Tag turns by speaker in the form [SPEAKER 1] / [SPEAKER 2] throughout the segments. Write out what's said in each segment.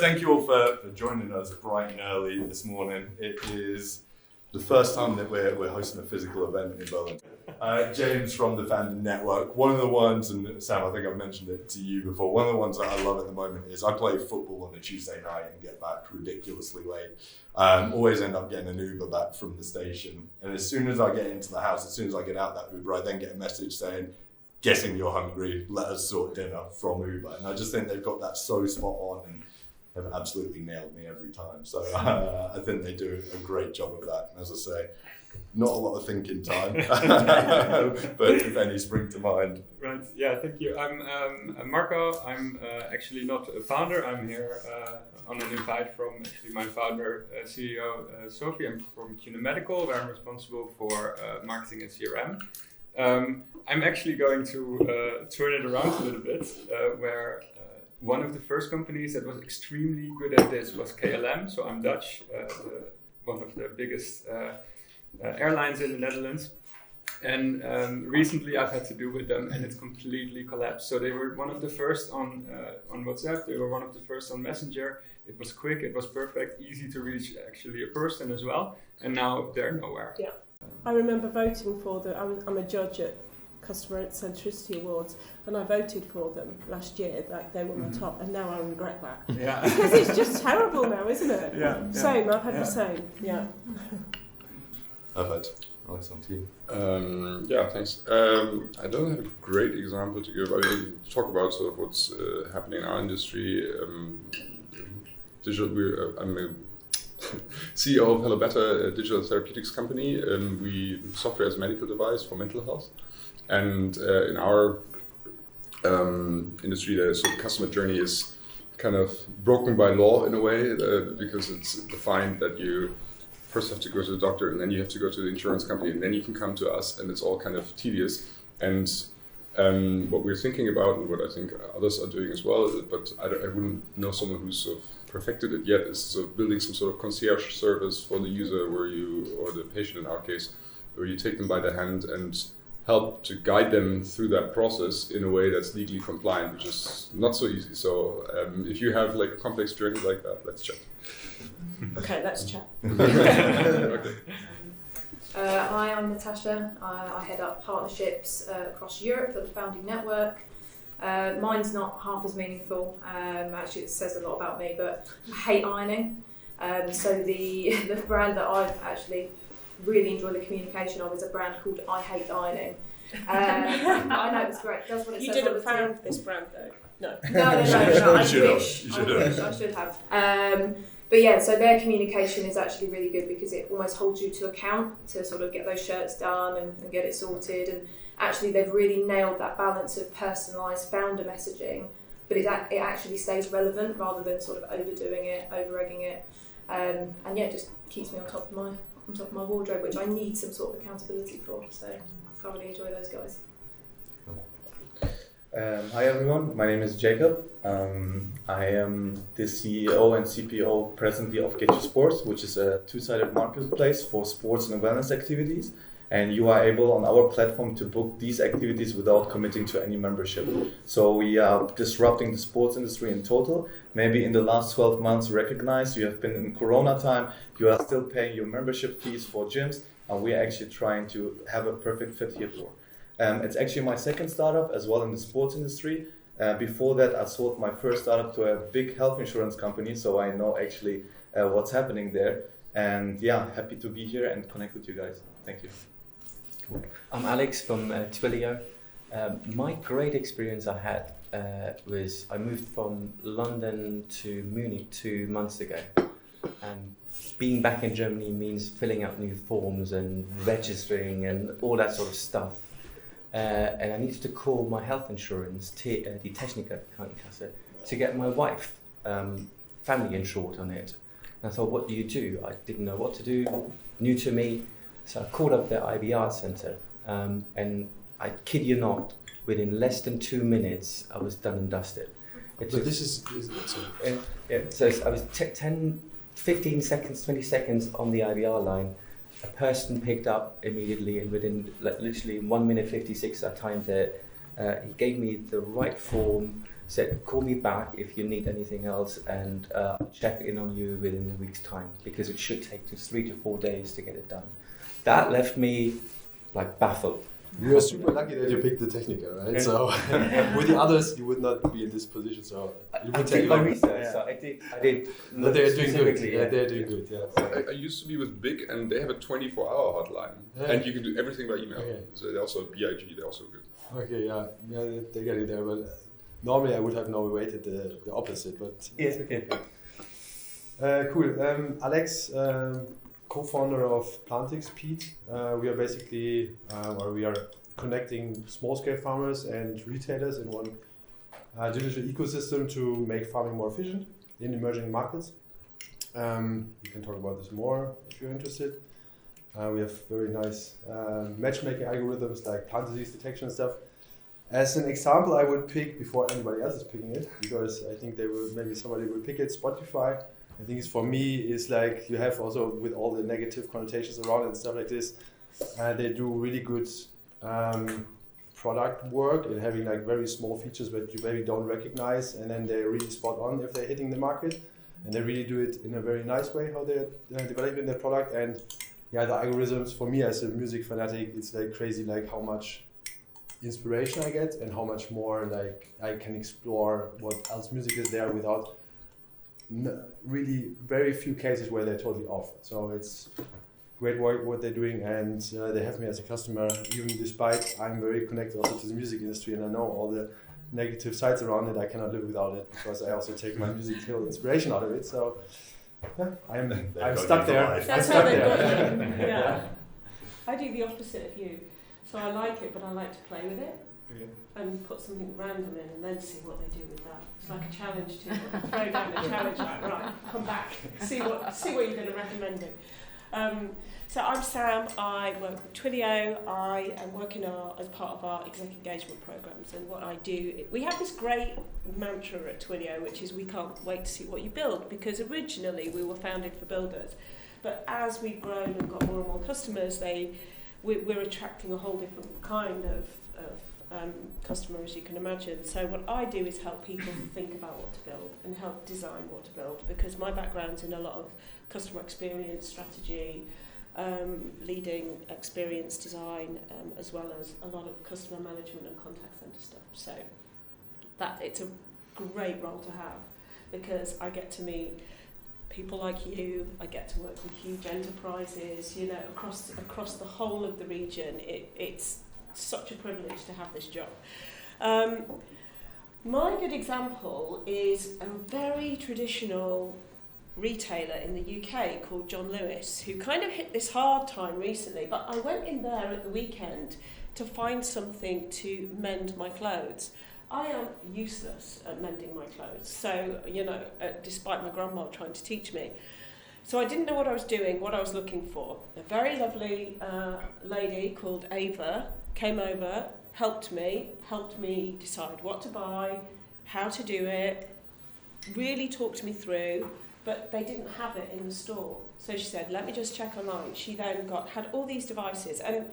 [SPEAKER 1] thank you all for joining us bright and early this morning. It is the first time that we're hosting a physical event in Berlin. James from the Founding Network. One of the ones, and Sam, I think I've mentioned it to you before, one of the ones that I love at the moment is I play football on a Tuesday night and get back ridiculously late. Always end up getting an Uber back from the station. And as soon as I get into the house, as soon as I get out that Uber, I then get a message saying, guessing you're hungry, let us sort dinner from Uber. And I just think they've got that so spot on and have absolutely nailed me every time. So I think they do a great job of that. And as I say, not a lot of thinking time, but if any spring to mind.
[SPEAKER 2] Right, yeah, thank you. I'm Marco. I'm actually not a founder. I'm here on an invite from actually my founder, CEO Sophie. I'm from CUNA Medical, where I'm responsible for marketing and CRM. I'm actually going to turn it around a little bit, where one of the first companies that was extremely good at this was KLM. So I'm Dutch, one of the biggest airlines in the Netherlands. And recently I've had to do with them and it's completely collapsed. So they were one of the first on WhatsApp, they were one of the first on Messenger. It was quick, it was perfect, easy to reach actually a person as well. And now they're nowhere.
[SPEAKER 3] Yeah, I remember voting for them. I'm a judge at Customer Centricity Awards, and I voted for them last year. Like they were my top, and now I regret that.
[SPEAKER 2] Yeah.
[SPEAKER 3] Because it's just terrible now, isn't it?
[SPEAKER 2] Yeah.
[SPEAKER 3] Same. I've had the same. Yeah.
[SPEAKER 1] I've had Alex on to you.
[SPEAKER 4] Yeah, thanks. I don't have a great example to give. I mean, talk about sort of what's happening in our industry. I'm a CEO of Hello Better, a digital therapeutics company. We software as a medical device for mental health. And in our industry, the sort of customer journey is kind of broken by law in a way, because it's defined that you first have to go to the doctor and then you have to go to the insurance company and then you can come to us, and it's all kind of tedious. And what we're thinking about, and what I think others are doing as well, but I wouldn't know someone who's sort of perfected it yet, is sort of building some sort of concierge service for the user or the patient in our case, where you take them by the hand and help to guide them through that process in a way that's legally compliant, which is not so easy. So if you have like a complex journey like that, let's chat.
[SPEAKER 3] Okay, let's chat.
[SPEAKER 4] Okay.
[SPEAKER 5] Hi, I'm Natasha. I head up partnerships across Europe for the Founding Network. Mine's not half as meaningful. Actually, it says a lot about me, but I hate ironing. So the brand that I've actually really enjoy the communication of is a brand called I Hate Ironing. I know it's great. That's what it
[SPEAKER 3] You
[SPEAKER 5] says.
[SPEAKER 3] didn't found this brand though. No.
[SPEAKER 5] No. I wish. I should have. But yeah, so their communication is actually really good because it almost holds you to account to sort of get those shirts done and get it sorted. And actually, they've really nailed that balance of personalised founder messaging, but it actually stays relevant rather than sort of overdoing it, over-egging it. And yeah, it just keeps me on top of my wardrobe, which I need some sort of accountability for. So I thoroughly enjoy those guys.
[SPEAKER 6] Hi everyone, my name is Jacob. I am the CEO and CPO presently of Get Your Sports, which is a two-sided marketplace for sports and wellness activities. And you are able on our platform to book these activities without committing to any membership. So we are disrupting the sports industry in total. Maybe in the last 12 months recognize you have been in Corona time, you are still paying your membership fees for gyms, and we are actually trying to have a perfect fit here for. It's actually my second startup as well in the sports industry. Before that, I sold my first startup to a big health insurance company, so I know actually what's happening there. And yeah, happy to be here and connect with you guys. Thank you.
[SPEAKER 7] Cool. I'm Alex from Twilio. My great experience I had was I moved from London to Munich 2 months ago. And being back in Germany means filling out new forms and registering and all that sort of stuff. And I needed to call my health insurance, die Techniker Krankenkasse, to get my wife family insured on it. And I thought, what do you do? I didn't know what to do, new to me. So I called up the IBR center, and I kid you not, within less than 2 minutes, I was done and dusted.
[SPEAKER 8] So
[SPEAKER 7] I was 10, 15 seconds, 20 seconds on the IBR line. A person picked up immediately, and within literally 1 minute 56, I timed it. He gave me the right form, said, call me back if you need anything else, and I'll check in on you within a week's time, because it should take 3 to 4 days to get it done. That left me like baffled.
[SPEAKER 8] You are super lucky that you picked the technical, right? So with the others, you would not be in this position. So it
[SPEAKER 7] I
[SPEAKER 8] would
[SPEAKER 7] did
[SPEAKER 8] take
[SPEAKER 7] my
[SPEAKER 8] long.
[SPEAKER 7] research,
[SPEAKER 8] Yeah.
[SPEAKER 7] so I did.
[SPEAKER 8] But they're doing good.
[SPEAKER 7] specifically,
[SPEAKER 8] Yeah, they're doing good. Yeah.
[SPEAKER 4] I used to be with Big, and they have a 24-hour hotline,
[SPEAKER 8] Yeah.
[SPEAKER 4] and you can do everything by email.
[SPEAKER 8] Okay.
[SPEAKER 4] So they also BIG, they're also good.
[SPEAKER 8] Okay, yeah, they're getting there. But normally I would have now waited the opposite. But
[SPEAKER 7] Yeah, okay.
[SPEAKER 8] Cool. Alex, co-founder of Plantix, Pete. We are basically, or we are connecting small-scale farmers and retailers in one digital ecosystem to make farming more efficient in emerging markets. We can talk about this more if you're interested. We have very nice matchmaking algorithms like plant disease detection and stuff. As an example, I would pick, before anybody else is picking it, because I think maybe somebody will pick it, Spotify. I think it's, for me, is like you have also, with all the negative connotations around it and stuff like this, they do really good product work and having like very small features that you maybe don't recognize, and then they're really spot on if they're hitting the market, and they really do it in a very nice way how they're developing their product. And yeah, the algorithms, for me as a music fanatic, it's like crazy, like how much inspiration I get and how much more like I can explore what else music is there without really very few cases where they're totally off. So it's great work what they're doing, and they have me as a customer, even despite I'm very connected also to the music industry, and I know all the negative sides around it. I cannot live without it, because I also take my musical inspiration out of it. So yeah, I'm stuck there.
[SPEAKER 3] That's how they got you. Yeah. I do the opposite of you. So I like it, but I like to play with it and put something random in and then see what they do with that. It's like a challenge to them. Throw down a challenge, like, right, come back, see what you're going to recommend it. So I'm Sam, I work with Twilio. I am working as part of our exec engagement programs, and what I do, we have this great mantra at Twilio, which is we can't wait to see what you build, because originally we were founded for builders, but as we've grown and got more and more customers, we're attracting a whole different kind of customer, as you can imagine. So what I do is help people think about what to build and help design what to build, because my background's in a lot of customer experience strategy, leading experience design, as well as a lot of customer management and contact centre stuff. So it's a great role to have, because I get to meet people like you, I get to work with huge enterprises, across the whole of the region. It's such a privilege to have this job. My good example is a very traditional retailer in the UK called John Lewis, who kind of hit this hard time recently, but I went in there at the weekend to find something to mend my clothes. I am useless at mending my clothes, so, despite my grandma trying to teach me. So I didn't know what I was doing, what I was looking for. A very lovely lady called Ava came over, helped me decide what to buy, how to do it, really talked me through, but they didn't have it in the store. So she said, let me just check online. She then had all these devices, and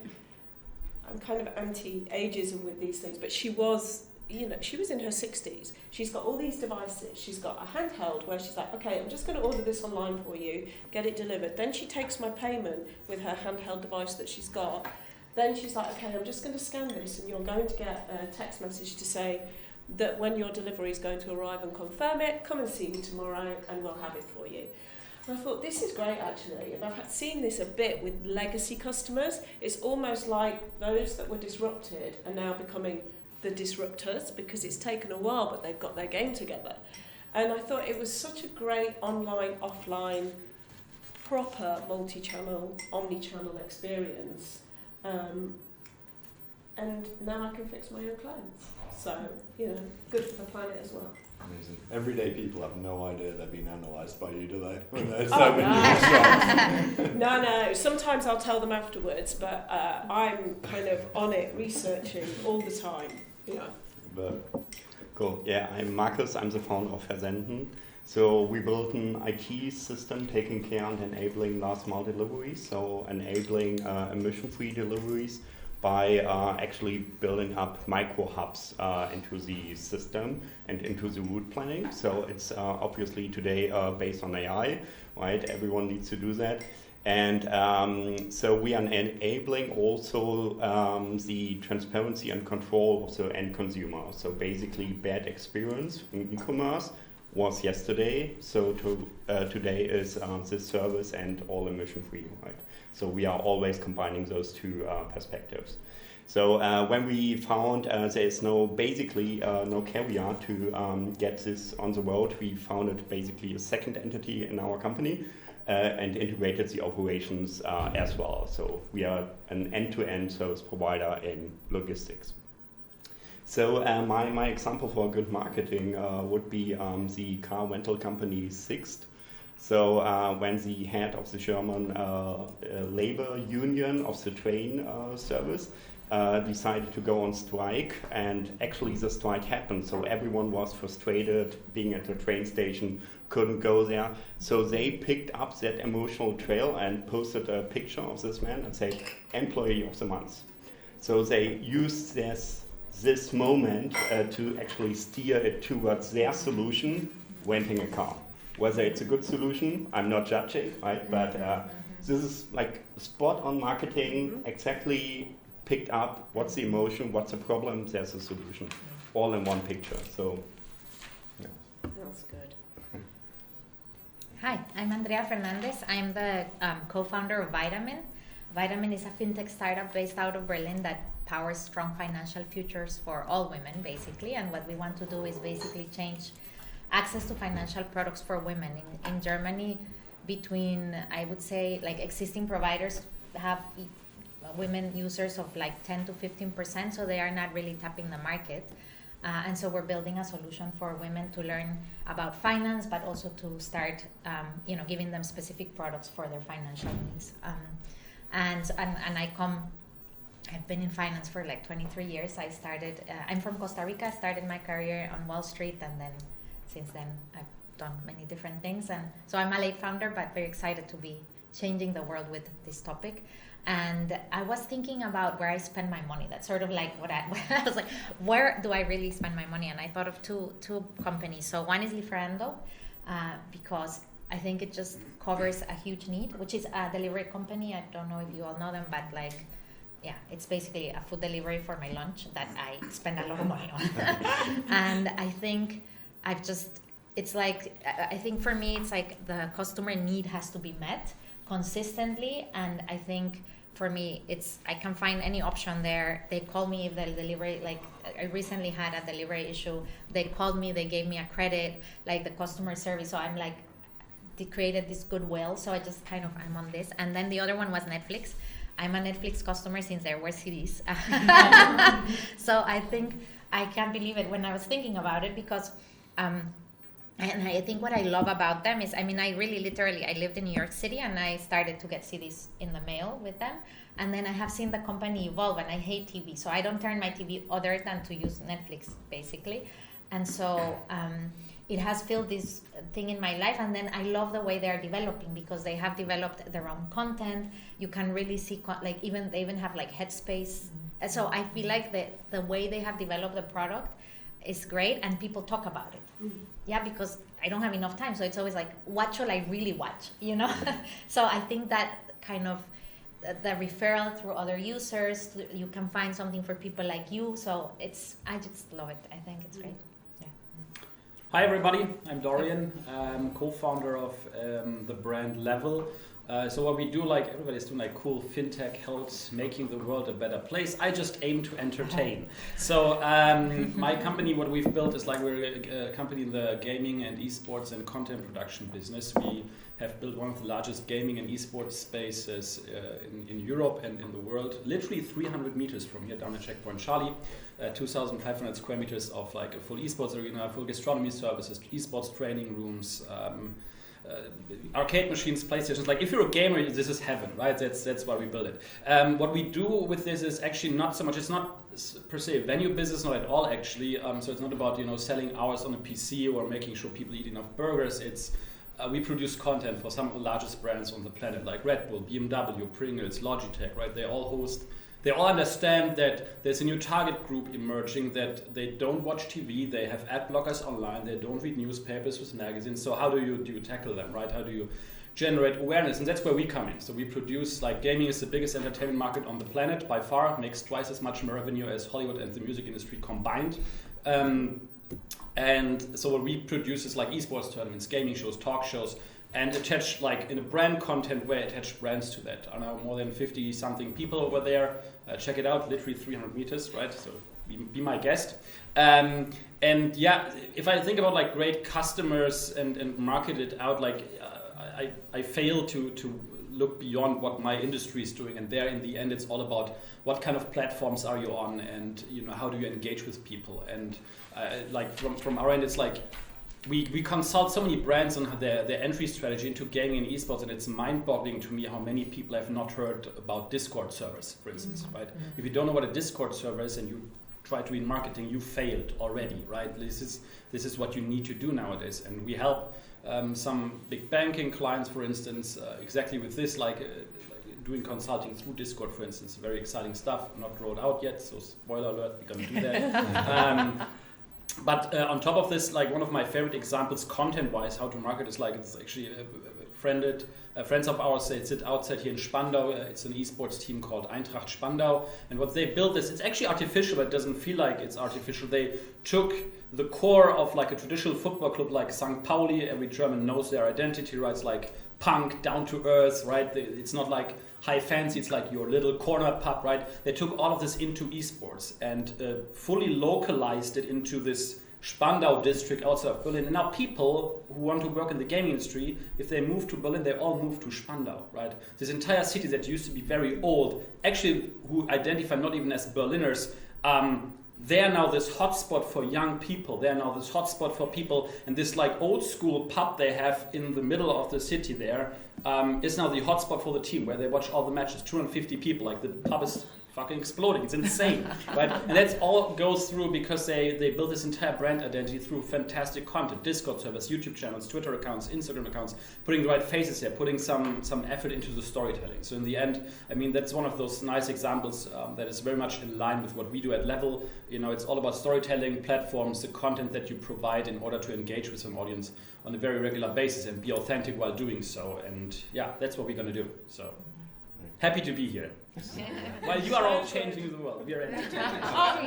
[SPEAKER 3] I'm kind of anti-ageism with these things, but she was in her 60s. She's got all these devices. She's got a handheld where she's like, okay, I'm just going to order this online for you, get it delivered. Then she takes my payment with her handheld device that she's got. Then she's like, okay, I'm just going to scan this, and you're going to get a text message to say that when your delivery is going to arrive and confirm it, come and see me tomorrow and we'll have it for you. And I thought, this is great actually, and I've seen this a bit with legacy customers. It's almost like those that were disrupted are now becoming the disruptors, because it's taken a while, but they've got their game together. And I thought it was such a great online, offline, proper multi-channel, omni-channel experience. And now I can fix my own clothes. So, good for the planet as well.
[SPEAKER 1] Amazing. Everyday people have no idea they're being analysed by you, do they?
[SPEAKER 3] No. Sometimes I'll tell them afterwards, but I'm kind of on it, researching all the time. Yeah.
[SPEAKER 1] But
[SPEAKER 9] cool. Yeah, I'm Marcus. I'm the founder of Versenden. So we built an IT system taking care and enabling last mile deliveries, so enabling emission-free deliveries by actually building up micro hubs into the system and into the route planning. So it's obviously today based on AI, right? Everyone needs to do that. And so we are enabling also the transparency and control of the end consumer. So basically bad experience in e-commerce was yesterday, so today is this service and all emission free, right? So we are always combining those two perspectives. So when we found there is basically no carrier to get this on the road, we founded basically a second entity in our company and integrated the operations as well. So we are an end-to-end service provider in logistics. So my example for good marketing would be the car rental company Sixt. So when the head of the German labor union of the train service decided to go on strike, and actually the strike happened, so everyone was frustrated being at the train station, couldn't go there. So they picked up that emotional trail and posted a picture of this man and said, employee of the month. So they used this moment to actually steer it towards their solution, renting a car. Whether it's a good solution, I'm not judging, right? But this is like spot on marketing, exactly picked up what's the emotion, what's the problem, there's a solution, all in one picture. So, yeah.
[SPEAKER 3] That's good.
[SPEAKER 10] Hi, I'm Andrea Fernandez. I'm the co-founder of Vitamin. Vitamin is a fintech startup based out of Berlin that powers strong financial futures for all women, basically. And what we want to do is basically change access to financial products for women. In Germany, between, I would say, like existing providers have women users of like 10 to 15%, so they are not really tapping the market. And so we're building a solution for women to learn about finance, but also to start, giving them specific products for their financial needs. And I've been in finance for like 23 years. I'm from Costa Rica. I started my career on Wall Street, and then since then I've done many different things. And so I'm a late founder, but very excited to be changing the world with this topic. And I was thinking about where I spend my money. That's sort of like what I was like, where do I really spend my money? And I thought of two companies. So one is Lieferando, because I think it just covers a huge need, which is a delivery company. I don't know if you all know them, but like, yeah, it's basically a food delivery for my lunch that I spend a lot of money on. And I think I think for me, it's like the customer need has to be met consistently. And I think for me, I can find any option there. They call me if the delivery, like I recently had a delivery issue. They called me, they gave me a credit, like the customer service. So I'm like, they created this goodwill. So I'm on this. And then the other one was Netflix. I'm a Netflix customer since there were CDs. So I think I can't believe it when I was thinking about it, because and I think what I love about them is, I lived in New York City and I started to get CDs in the mail with them. And then I have seen the company evolve, and I hate TV. So I don't turn my TV other than to use Netflix, basically. And so it has filled this thing in my life. And then I love the way they're developing, because they have developed their own content. You can really see, they even have like Headspace. So I feel like the way they have developed the product is great, and people talk about it. Yeah, because I don't have enough time, so it's always like, what should I really watch, So I think that kind of the referral through other users, you can find something for people like you. So I just love it. I think it's great. Yeah.
[SPEAKER 11] Hi everybody, I'm Dorian. I'm co-founder of the brand Level. So what we do, like everybody's doing, like cool fintech helps making the world a better place. I just aim to entertain. So my company, what we've built is like, we're a company in the gaming and esports and content production business. We have built one of the largest gaming and esports spaces in Europe and in the world, literally 300 meters from here down at Checkpoint Charlie, 2,500 square meters of like a full esports arena, full gastronomy services, esports training rooms, arcade machines, PlayStations. Like if you're a gamer, this is heaven, right? That's why we built it. What we do with this is actually not so much, it's not per se a venue business, not at all actually. So it's not about selling hours on a PC or making sure people eat enough burgers. It's we produce content for some of the largest brands on the planet, like Red Bull, BMW, Pringles, Logitech, right? They all host They all understand that there's a new target group emerging, that they don't watch TV, they have ad blockers online, they don't read newspapers with magazines. So how do you tackle them, right? How do you generate awareness? And that's where we come in. So we produce, like, gaming is the biggest entertainment market on the planet by far, makes twice as much revenue as Hollywood and the music industry combined. And so what we produce is like esports tournaments, gaming shows, talk shows, and attach, like, in a brand content way, attach brands to that. I know more than 50 something people over there. Check it out, literally 300 meters, right? So be my guest. And yeah, if I think about like great customers and market it out, like I fail to look beyond what my industry is doing, and there in the end it's all about what kind of platforms are you on, and how do you engage with people. And like from our end, it's like we consult so many brands on their entry strategy into gaming and esports, and it's mind-boggling to me how many people have not heard about Discord servers, for instance, right? If you don't know what a Discord server is and you try to be in marketing, you failed already, right? This is what you need to do nowadays, and we help some big banking clients, for instance, exactly with this, like doing consulting through Discord, for instance. Very exciting stuff, not rolled out yet, so spoiler alert, we're gonna do that. But on top of this, like one of my favorite examples content-wise, how to market is like, it's actually friends of ours, they sit outside here in Spandau. It's an esports team called Eintracht Spandau. And what they built is, it's actually artificial, but it doesn't feel like it's artificial. They took the core of like a traditional football club like St. Pauli. Every German knows their identity, right? It's like punk, down to earth, right? It's not like high fancy, it's like your little corner pub, right? They took all of this into esports and fully localized it into this Spandau district outside of Berlin. And now people who want to work in the gaming industry, if they move to Berlin, they all move to Spandau, right? This entire city that used to be very old, actually who identify not even as Berliners, they are now this hotspot for young people. They are now this hotspot for people, and this like old school pub they have in the middle of the city there is now the hotspot for the team, where they watch all the matches. 250 people, like the pub is fucking exploding. It's insane, right? And that's all goes through because they built this entire brand identity through fantastic content, Discord servers, YouTube channels, Twitter accounts, Instagram accounts, putting the right faces there, putting some effort into the storytelling. So in the end, I mean, that's one of those nice examples that is very much in line with what we do at Level. It's all about storytelling, platforms, the content that you provide in order to engage with an audience on a very regular basis and be authentic while doing so. And yeah, that's what we're going to do. So happy to be here. While you are all changing the world, we are entertaining.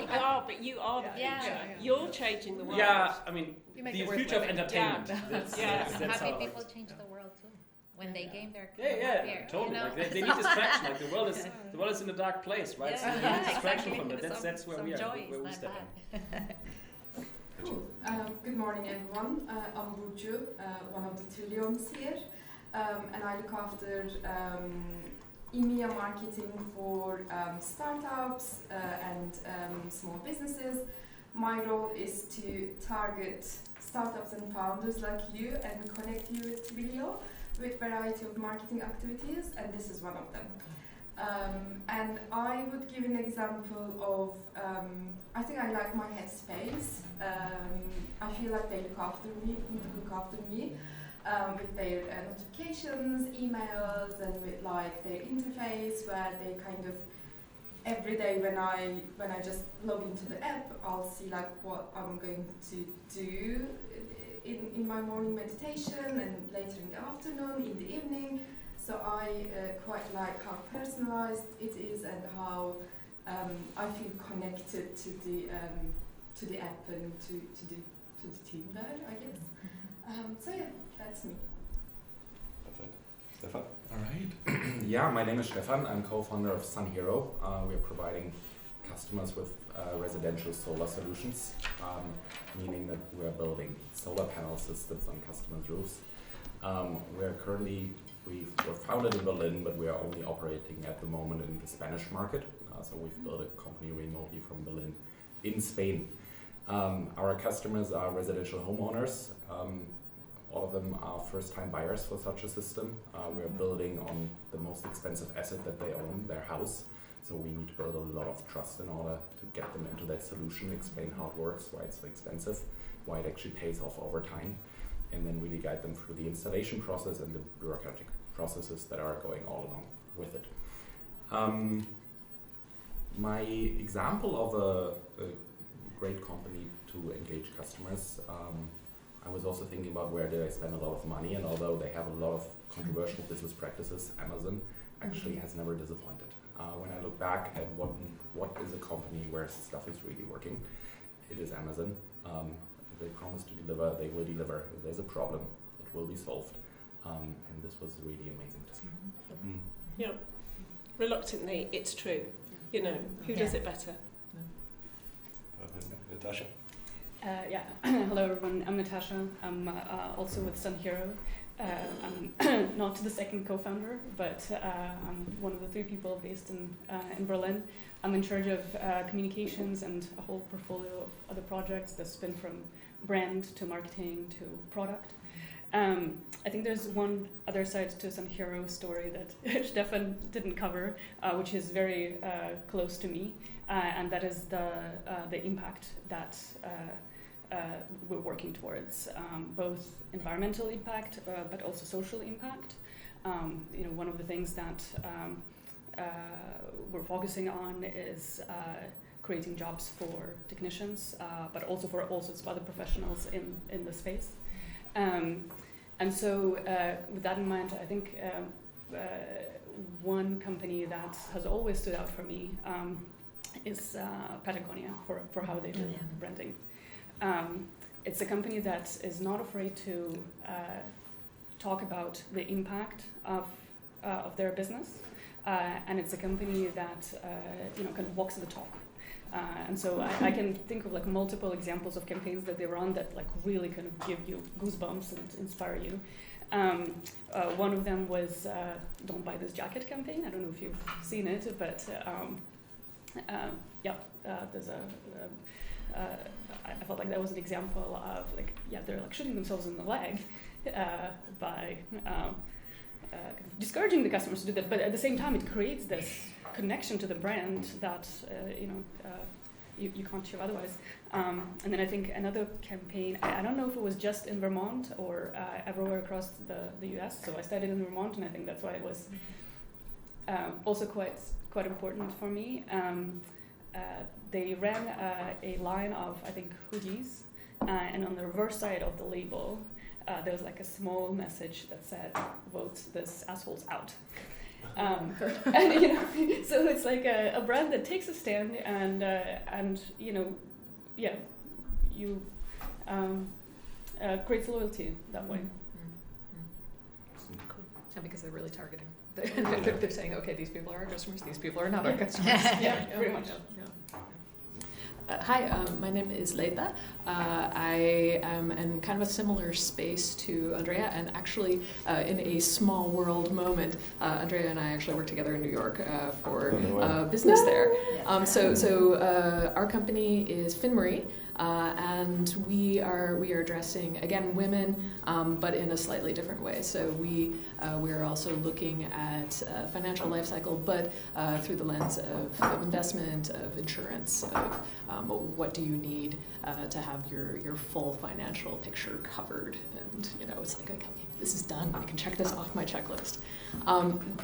[SPEAKER 3] But you are the future. You're changing the world.
[SPEAKER 11] Yeah, I mean, the future of entertainment.
[SPEAKER 3] Yeah.
[SPEAKER 11] That's
[SPEAKER 10] Happy
[SPEAKER 11] how
[SPEAKER 10] people change the world too. When they game their
[SPEAKER 11] yeah, totally. Like they need distraction. Like the world is in a dark place, right? So they need distraction from that. That's where we are. Where we step in.
[SPEAKER 12] Cool. Good morning, everyone. I'm Burcu, one of the Twilions here, and I look after EMEA marketing for startups and small businesses. My role is to target startups and founders like you and connect you with Twilio with variety of marketing activities, and this is one of them. And I would give an example of, I think I like my headspace. I feel like they look after me with their notifications, emails, and with like their interface, where they kind of every day when I just log into the app, I'll see like what I'm going to do in my morning meditation, and later in the afternoon, in the evening. So I quite like how personalized it is and how I feel connected to the app and to the team there, I guess. So yeah, that's me.
[SPEAKER 13] Perfect. Stephan?
[SPEAKER 14] All right. Yeah, my name is Stephan. I'm co-founder of Sun Hero. We're providing customers with residential solar solutions, meaning that we're building solar panel systems on customers' roofs. We're founded in Berlin, but we are only operating at the moment in the Spanish market. So we've built a company remotely from Berlin in Spain. Our customers are residential homeowners. All of them are first-time buyers for such a system. We're building on the most expensive asset that they own, their house. So we need to build a lot of trust in order to get them into that solution, explain how it works, why it's so expensive, why it actually pays off over time, and then really guide them through the installation process and the bureaucratic processes that are going all along with it. My example of a great company to engage customers, I was also thinking about where do I spend a lot of money, and although they have a lot of controversial business practices, Amazon actually has never disappointed. When I look back at what is a company where stuff is really working, it is Amazon. They promise to deliver, they will deliver. If there's a problem, it will be solved. And this was really amazing to see.
[SPEAKER 3] Mm. Yeah. Reluctantly, it's true. You know, who does it better?
[SPEAKER 13] Natasha?
[SPEAKER 15] Yeah. Hello everyone, I'm Natasha. I'm also with Sun Hero. I'm not the second co-founder, but I'm one of the 3 people based in Berlin. I'm in charge of communications and a whole portfolio of other projects that spin from brand to marketing to product. I think there's one other side to Sun Hero story that Stephan didn't cover, which is very close to me, and that is the impact that we're working towards, both environmental impact but also social impact. One of the things that we're focusing on is creating jobs for technicians, but also for all sorts of other professionals in the space. And so with that in mind, I think one company that has always stood out for me is Patagonia for how they do branding. It's a company that is not afraid to talk about the impact of their business, and it's a company that kind of walks the talk. And so I can think of like multiple examples of campaigns that they run that like really kind of give you goosebumps and inspire you. One of them was "Don't Buy This Jacket" campaign. I don't know if you've seen it, but there's I felt like that was an example of like they're like shooting themselves in the leg by kind of discouraging the customers to do that, but at the same time it creates this connection to the brand that you can't share otherwise. And then I think another campaign, I don't know if it was just in Vermont or everywhere across the US. So I studied in Vermont, and I think that's why it was also quite important for me. They ran a line of, I think, hoodies, and on the reverse side of the label, there was like a small message that said, "Vote this assholes out." And so it's like a brand that takes a stand and creates loyalty that way.
[SPEAKER 16] Cool. And because they're really targeting. They're saying, okay, these people are our customers, these people are not our customers.
[SPEAKER 15] Pretty much.
[SPEAKER 16] Hi, my name is Leah. I am in kind of a similar space to Andrea, and actually in a small world moment, Andrea and I actually work together in New York for business there. So our company is FinMarie, and we are addressing again women, but in a slightly different way. So we are also looking at financial life cycle, but through the lens of investment, of insurance, of what do you need to have your full financial picture covered, and it's like, okay, this is done, I can check this off my checklist.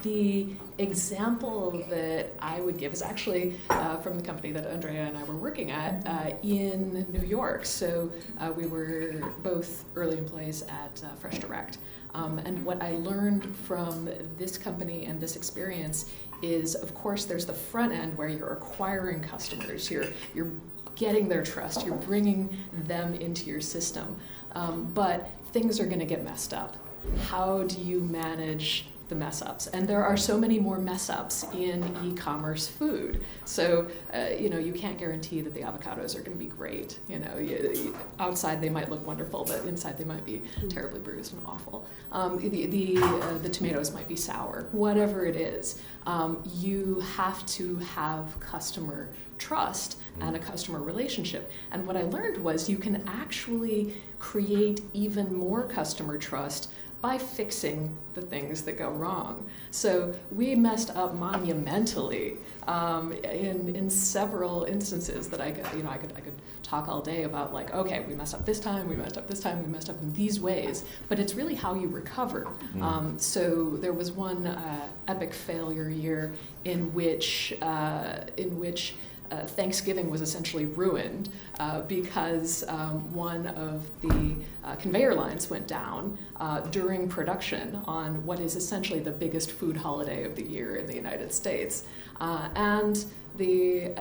[SPEAKER 16] The example that I would give is actually from the company that Andrea and I were working at in New York. So we were both early employees at Fresh Direct. And what I learned from this company and this experience is, of course, there's the front end where you're acquiring customers, you're getting their trust, you're bringing them into your system, but things are going to get messed up. How do you manage the mess ups? And there are so many more mess ups in e-commerce food. So you can't guarantee that the avocados are going to be great. Outside they might look wonderful, but inside they might be terribly bruised and awful. The tomatoes might be sour. Whatever it is, you have to have customer trust and a customer relationship. And what I learned was you can actually create even more customer trust by fixing the things that go wrong. So we messed up monumentally in several instances that I could talk all day about like, okay, we messed up this time, we messed up this time, we messed up in these ways, but it's really how you recover. So there was one epic failure year in which Thanksgiving was essentially ruined because one of the conveyor lines went down during production on what is essentially the biggest food holiday of the year in the United States. And the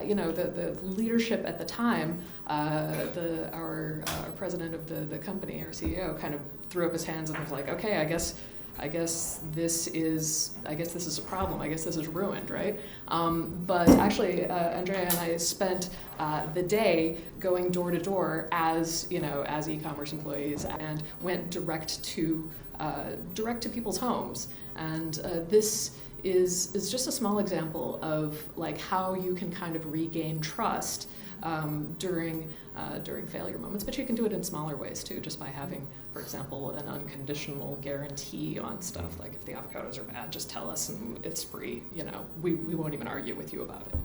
[SPEAKER 16] leadership at the time, our president of the company, our CEO, kind of threw up his hands and was like, okay, I guess this is a problem. I guess this is ruined, right? But actually, Andrea and I spent the day going door to door as e-commerce employees, and went direct to people's homes. And this is just a small example of like how you can kind of regain trust during failure moments, but you can do it in smaller ways too, just by having, for example, an unconditional guarantee on stuff. Like if the avocados are bad, just tell us and it's free. We won't even argue with you about it.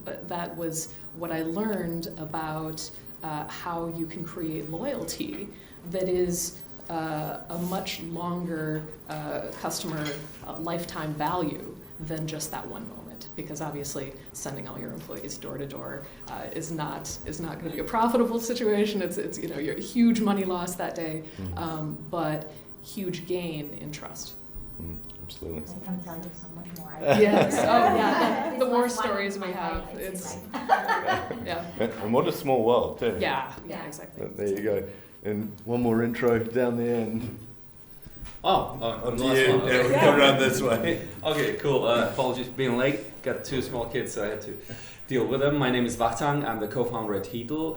[SPEAKER 16] But that was what I learned about how you can create loyalty that is a much longer customer lifetime value than just that one moment. Because obviously, sending all your employees door to door is not going to be a profitable situation. It's you're a huge money loss that day, but huge gain in trust.
[SPEAKER 13] Absolutely.
[SPEAKER 10] I can tell you so much more.
[SPEAKER 16] Yes. Oh yeah. The more stories we have, it's yeah.
[SPEAKER 13] And what a small world too.
[SPEAKER 16] Yeah. Exactly.
[SPEAKER 13] There you go. And one more intro down the end.
[SPEAKER 1] On to you. Yeah, we come around this way.
[SPEAKER 17] Okay, cool. Apologies for being late. Got 2 small kids, so I had to deal with them. My name is Vartang. I'm the co-founder at Heatle.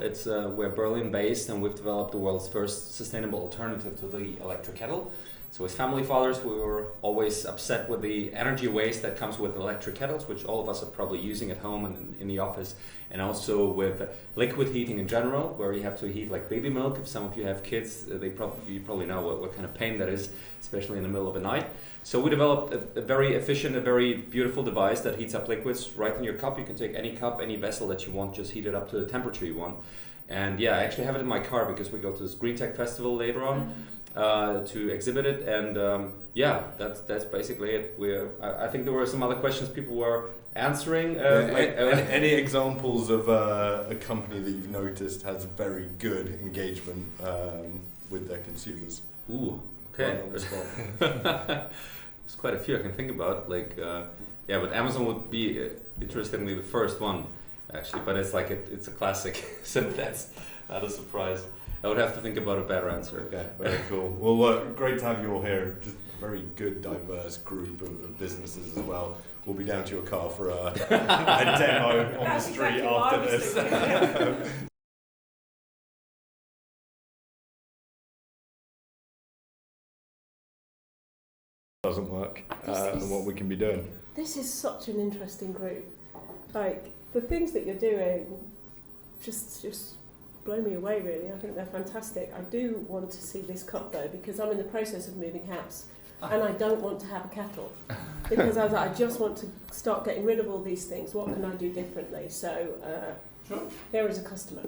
[SPEAKER 17] We're Berlin-based, and we've developed the world's first sustainable alternative to the electric kettle. So as family fathers, we were always upset with the energy waste that comes with electric kettles, which all of us are probably using at home and in the office, and also with liquid heating in general, where you have to heat like baby milk. If some of you have kids, you probably know what kind of pain that is, especially in the middle of the night. So we developed a very efficient, a very beautiful device that heats up liquids right in your cup. You can take any cup, any vessel that you want, just heat it up to the temperature you want. And yeah, I actually have it in my car because we go to this Green Tech Festival later on. To exhibit it, and that's basically it. I think there were some other questions people were answering.
[SPEAKER 1] Any examples of a company that you've noticed has very good engagement with their consumers?
[SPEAKER 17] Ooh, okay.
[SPEAKER 1] Right on the spot.
[SPEAKER 17] There's quite a few I can think about. But Amazon would be interestingly the first one, actually. But it's it's a classic, so that's not a surprise. I would have to think about a better answer.
[SPEAKER 1] Okay, very cool. Well, great to have you all here. Just a very good, diverse group of businesses as well. We'll be down to your car for a demo on the street after this. Doesn't work, and what we can be doing.
[SPEAKER 3] This is such an interesting group. Like, the things that you're doing just blow me away, really. I think they're fantastic. I do want to see this cup though, because I'm in the process of moving house, and I don't want to have a kettle because I just want to start getting rid of all these things. What can I do differently? So here is a customer.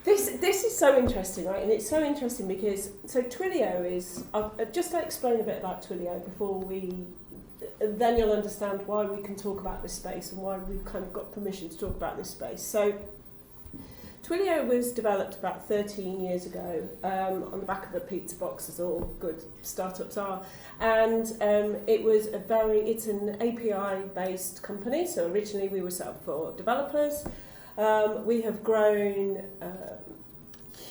[SPEAKER 3] This is so interesting, right? And it's so interesting because Twilio is. I'll just explain a bit about Twilio before then you'll understand why we can talk about this space and why we've kind of got permission to talk about this space. So Twilio was developed about 13 years ago on the back of a pizza box, as all good startups are, and it's an API-based company. So originally we were set up for developers. We have grown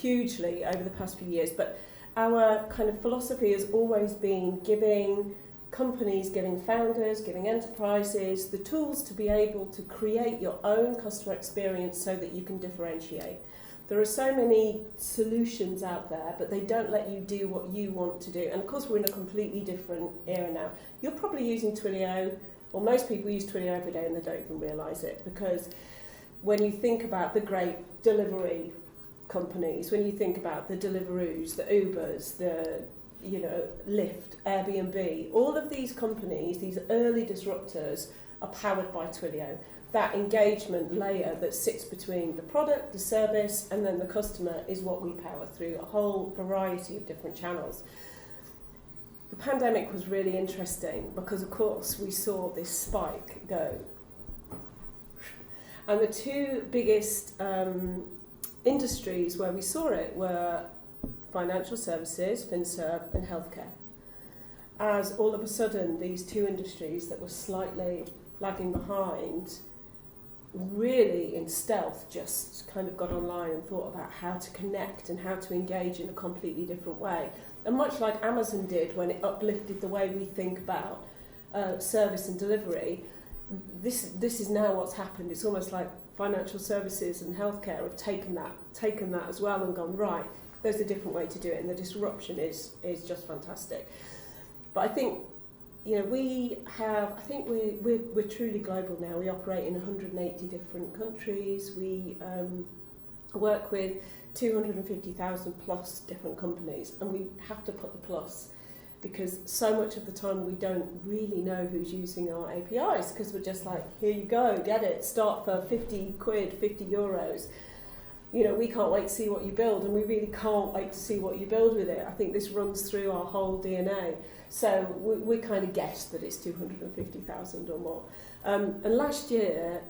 [SPEAKER 3] hugely over the past few years, but our kind of philosophy has always been giving companies, giving founders, giving enterprises the tools to be able to create your own customer experience so that you can differentiate. There are so many solutions out there, but they don't let you do what you want to do. And of course, we're in a completely different era now. You're probably using Twilio, or most people use Twilio every day and they don't even realise it, because when you think about the great delivery companies, when you think about the Deliveroos, the Ubers, the Lyft, Airbnb, all of these companies, these early disruptors, are powered by Twilio. that engagement layer that sits between the product, the service, and then the customer is what we power through a whole variety of different channels. The pandemic was really interesting because, of course, we saw this spike go. And the two biggest industries where we saw it were financial services, FinServ, and healthcare. As all of a sudden, these two industries that were slightly lagging behind, really in stealth, just kind of got online and thought about how to connect and how to engage in a completely different way. And much like Amazon did when it uplifted the way we think about service and delivery, this is now what's happened. It's almost like financial services and healthcare have taken that as well and gone, right, there's a different way to do it, and the disruption is just fantastic. But I think, you know, we're truly global now. We operate in 180 different countries. We work with 250,000 plus different companies, and we have to put the plus, because so much of the time we don't really know who's using our APIs, because we're just like, here you go, get it, start for 50 quid, 50 euros. You know, we can't wait to see what you build, and we really can't wait to see what you build with it. I think this runs through our whole DNA. So we kind of guessed that it's 250,000 or more. And last year,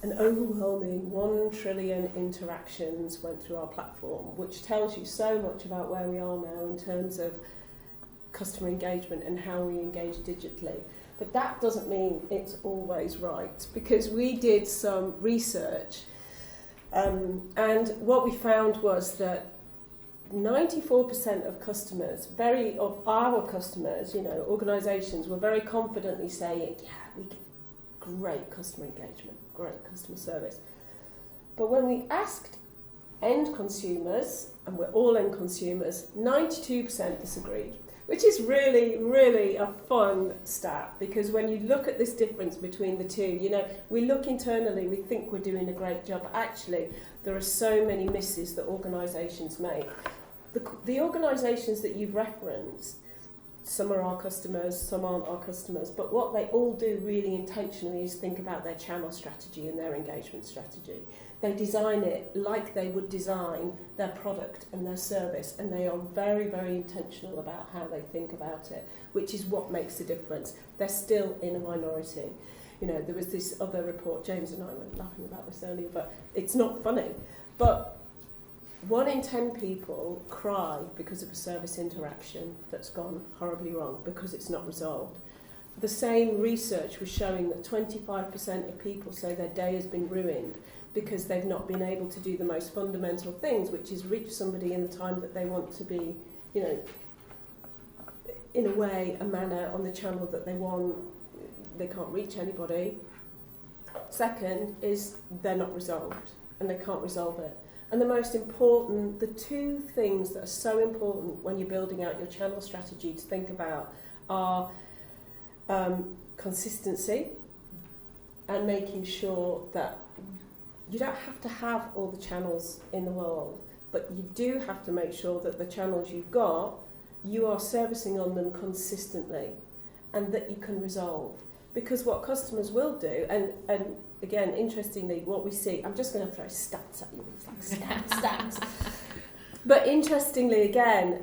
[SPEAKER 3] an overwhelming 1 trillion interactions went through our platform, which tells you so much about where we are now in terms of customer engagement and how we engage digitally. But that doesn't mean it's always right, because we did some research, and what we found was that 94% of customers, of our customers, you know, organisations, were very confidently saying, yeah, we give great customer engagement, great customer service. But when we asked end consumers, and we're all end consumers, 92% disagreed, which is really, really a fun stat, because when you look at this difference between the two, you know, we look internally, we think we're doing a great job, but actually there are so many misses that organisations make. The organisations that you've referenced, some are our customers, some aren't our customers, but what they all do really intentionally is think about their channel strategy and their engagement strategy. They design it like they would design their product and their service, and they are very, very intentional about how they think about it, which is what makes the difference. They're still in a minority. You know, there was this other report, James and I were laughing about this earlier, but it's not funny. But 1 in 10 people cry because of a service interaction that's gone horribly wrong, because it's not resolved. The same research was showing that 25% of people say their day has been ruined because they've not been able to do the most fundamental things, which is reach somebody in the time that they want to be, you know, in a way, a manner on the channel that they want. They can't reach anybody. Second is they're not resolved, and they can't resolve it. And the two things that are so important when you're building out your channel strategy to think about are consistency, and making sure that you don't have to have all the channels in the world, but you do have to make sure that the channels you've got, you are servicing on them consistently, and that you can resolve. Because what customers will do, and again, interestingly, what we see, I'm just going to throw stats at you, it's like stats. But interestingly, again,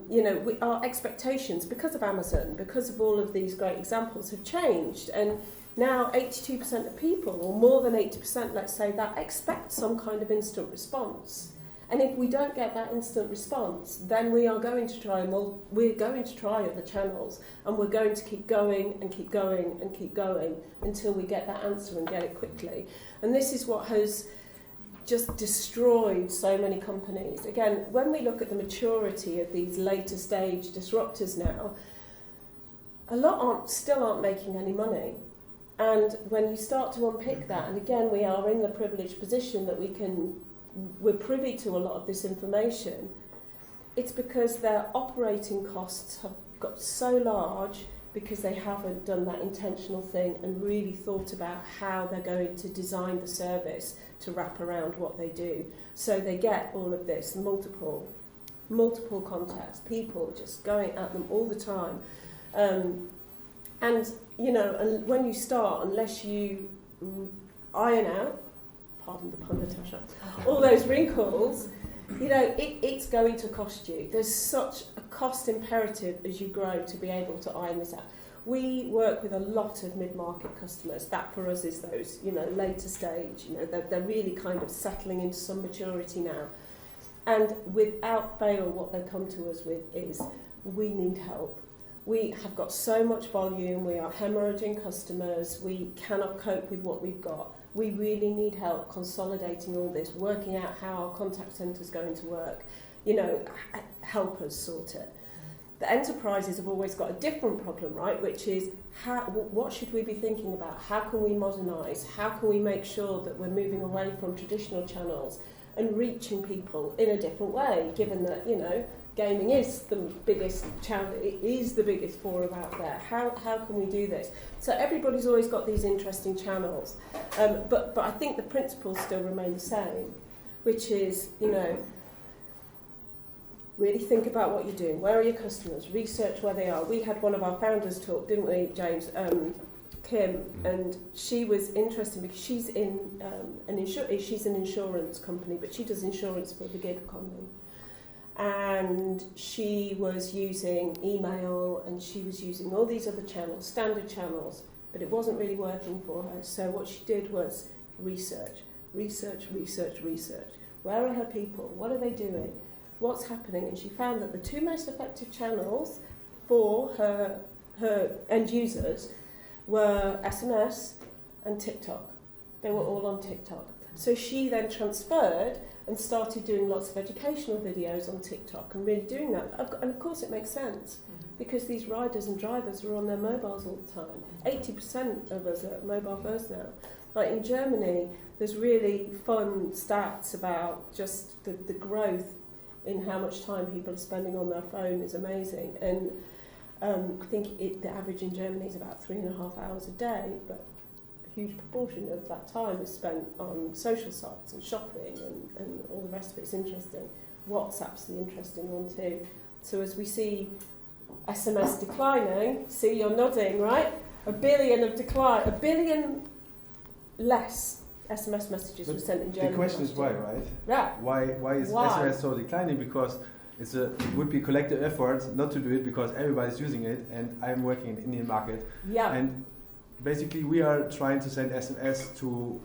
[SPEAKER 3] you know, our expectations, because of Amazon, because of all of these great examples, have changed. And now 82% of people, or more than 80%, let's say, that expect some kind of instant response. And if we don't get that instant response, then we are going to try other channels, and we're going to keep going and keep going and keep going until we get that answer and get it quickly. And this is what has just destroyed so many companies. Again, when we look at the maturity of these later stage disruptors now, a lot still aren't making any money. And when you start to unpick that, and again, we are in the privileged position that we're privy to a lot of this information, it's because their operating costs have got so large because they haven't done that intentional thing and really thought about how they're going to design the service to wrap around what they do. So they get all of this multiple contacts, people just going at them all the time. And, you know, and when you start, unless you iron out, pardon the pun, Natasha, all those wrinkles, you know, it's going to cost you. There's such a cost imperative as you grow to be able to iron this out. We work with a lot of mid-market customers. That for us is those, you know, later stage. You know, they're really kind of settling into some maturity now. And without fail, what they come to us with is, we need help. We have got so much volume, we are hemorrhaging customers, we cannot cope with what we've got. We really need help consolidating all this, working out how our contact centre is going to work. You know, help us sort it. The enterprises have always got a different problem, right? Which is, what should we be thinking about? How can we modernise? How can we make sure that we're moving away from traditional channels and reaching people in a different way, given that, you know, gaming is the biggest channel, it is the biggest forum out there. How can we do this? So everybody's always got these interesting channels, but I think the principles still remain the same, which is, you know, really think about what you're doing. Where are your customers? Research where they are. We had one of our founders talk, didn't we, James? Kim, and she was interesting because she's in she's an insurance company, but she does insurance for the gig economy. And she was using email and she was using all these other channels, standard channels, but it wasn't really working for her. So what she did was research. Where are her people? What are they doing? What's happening? And she found that the two most effective channels for her end users were SMS and TikTok. They were all on TikTok. So she then transferred and started doing lots of educational videos on TikTok and really doing that. And of course it makes sense, because these riders and drivers are on their mobiles all the time. 80% of us are mobile first now. Like in Germany, there's really fun stats about just the growth in how much time people are spending on their phone is amazing. And I think the average in Germany is about 3.5 hours a day, but a huge proportion of that time is spent on social sites and shopping and all the rest of it. It's interesting. WhatsApp's the interesting one too. So as we see SMS declining, see, you're nodding, right? 1 billion of decline, 1 billion less SMS messages were sent in Germany.
[SPEAKER 8] The question is why, right?
[SPEAKER 3] Yeah.
[SPEAKER 8] Why is SMS so declining? Because it would be collective effort not to do it, because everybody's using it, and I'm working in the Indian market.
[SPEAKER 3] Yeah.
[SPEAKER 8] And basically we are trying to send SMS to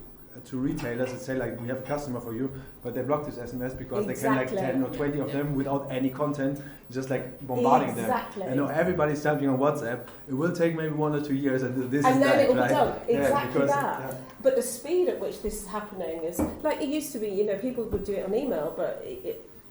[SPEAKER 8] retailers and say, like, we have a customer for you, but they block this SMS because they can, like, 10 or 20 of them without any content, just like bombarding them. And now everybody's typing on WhatsApp. It will take maybe 1 or 2 years, and this
[SPEAKER 3] and
[SPEAKER 8] is
[SPEAKER 3] then
[SPEAKER 8] that,
[SPEAKER 3] it will
[SPEAKER 8] right?
[SPEAKER 3] be done. Exactly
[SPEAKER 8] because,
[SPEAKER 3] that. But the speed at which this is happening is, like, it used to be, you know, people would do it on email, but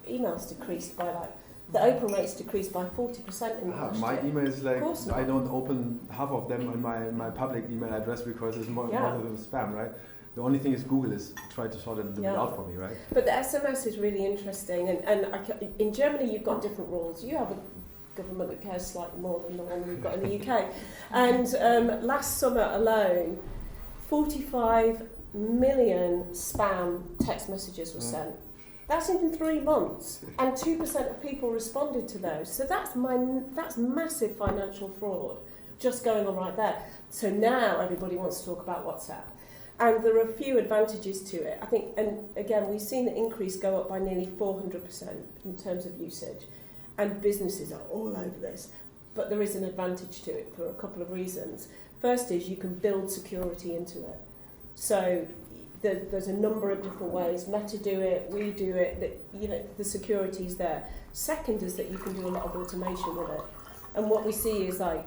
[SPEAKER 3] email's decreased by, like, the open rate's decreased by 40% in the last
[SPEAKER 8] my
[SPEAKER 3] year.
[SPEAKER 8] email is like,
[SPEAKER 3] Of course not.
[SPEAKER 8] I don't open half of them on my public email address because it's more of them spam, right? The only thing is Google is trying to sort it out for me, right?
[SPEAKER 3] But the SMS is really interesting, and in Germany you've got different rules. You have a government that cares slightly more than the one we've got in the UK. And last summer alone, 45 million spam text messages were sent. That's in 3 months, and 2% of people responded to those. So that's massive financial fraud just going on right there. So now everybody wants to talk about WhatsApp. And there are a few advantages to it. I think, and again, we've seen the increase go up by nearly 400% in terms of usage. And businesses are all over this. But there is an advantage to it for a couple of reasons. First is you can build security into it. So there's a number of different ways. Meta do it, we do it, you know, the security's there. Second is that you can do a lot of automation with it. And what we see is, like,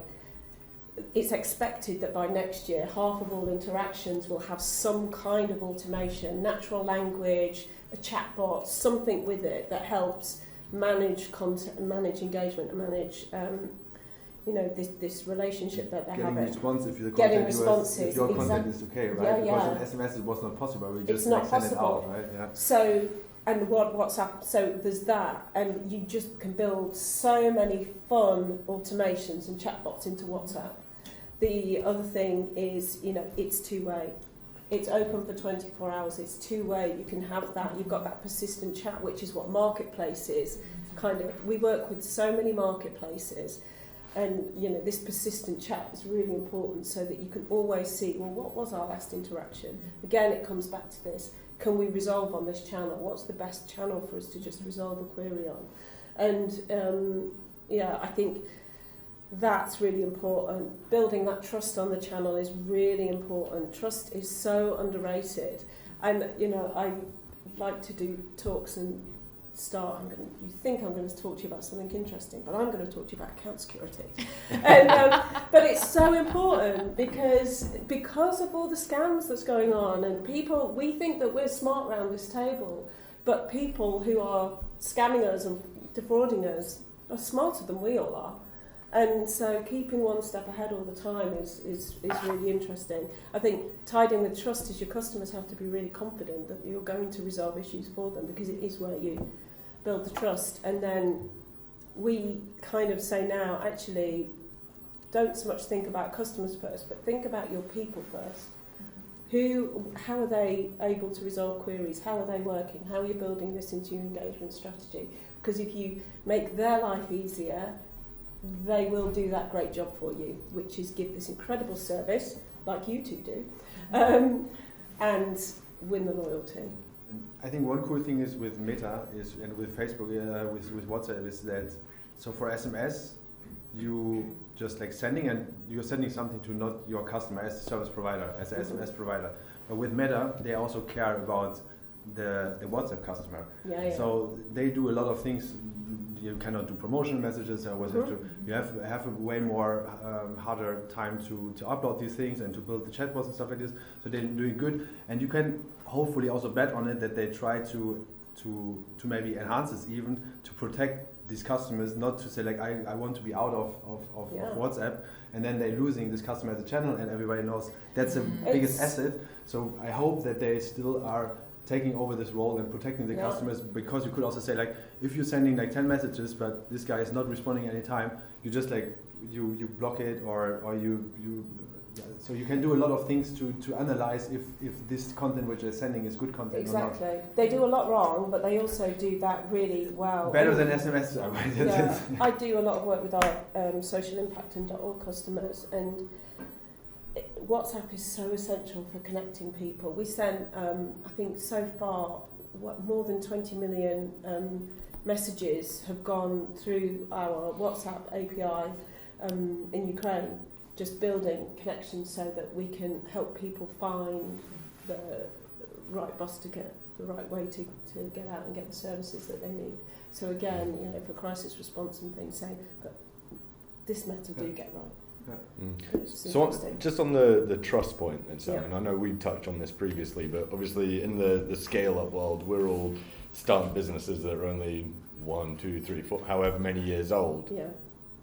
[SPEAKER 3] it's expected that by next year, half of all interactions will have some kind of automation, natural language, a chatbot, something with it that helps manage content, manage engagement, and manage, you know, this relationship that they're having.
[SPEAKER 8] Getting responses if your content is okay, right? Because in SMS it was not possible. We just send it out, right? Yeah.
[SPEAKER 3] So, and WhatsApp, so there's that, and you just can build so many fun automations and chatbots into WhatsApp. The other thing is, you know, it's two-way. It's open for 24 hours, it's two-way. You can have that, you've got that persistent chat, which is what Marketplace is. Kind of, we work with so many marketplaces, And this persistent chat is really important so that you can always see, well, what was our last interaction? Again, it comes back to this. Can we resolve on this channel? What's the best channel for us to just resolve a query on? And I think that's really important. Building that trust on the channel is really important. Trust is so underrated. And, I like to do talks and you think I'm going to talk to you about something interesting, but I'm going to talk to you about account security. But it's so important because of all the scams that's going on, and we think that we're smart around this table, but people who are scamming us and defrauding us are smarter than we all are. And so keeping one step ahead all the time is really interesting. I think tied in with trust is your customers have to be really confident that you're going to resolve issues for them, because it is where you build the trust. And then we kind of say now, actually, don't so much think about customers first, but think about your people first. How are they able to resolve queries? How are they working? How are you building this into your engagement strategy? Because if you make their life easier, they will do that great job for you, which is give this incredible service, like you two do, and win the loyalty.
[SPEAKER 8] I think one cool thing is with Meta and with Facebook, with WhatsApp, is that so for SMS, you just like you're sending something to not your customer as a service provider, as an SMS provider. But with Meta, they also care about the WhatsApp customer.
[SPEAKER 3] Yeah.
[SPEAKER 8] So they do a lot of things. You cannot do promotion messages. You have a way more harder time to upload these things and to build the chatbots and stuff like this. So they're doing good, and you can hopefully also bet on it that they try to maybe enhance this, even to protect these customers, not to say like I want to be out of WhatsApp, and then they're losing this customer as a channel, and everybody knows that's the biggest asset. So I hope that they still are taking over this role and protecting the customers, because you could also say like, if you're sending like 10 messages but this guy is not responding anytime, you just like you block it or you so you can do a lot of things to analyze if this content which they're sending is good content or not.
[SPEAKER 3] Exactly. They do a lot wrong, but they also do that really well.
[SPEAKER 8] Better than SMS.
[SPEAKER 3] I do a lot of work with our social impact and .org customers, and WhatsApp is so essential for connecting people. We sent, I think so far, more than 20 million messages have gone through our WhatsApp API in Ukraine, just building connections so that we can help people find the right bus to get, the right way to get out and get the services that they need. So again, for crisis response and things, say, but this method do get right.
[SPEAKER 13] So just on the trust point then, Sam, and I know we touched on this previously, but obviously in the scale-up world, we're all starting businesses that are only 1, 2, 3, 4, however many years old.
[SPEAKER 3] Yeah.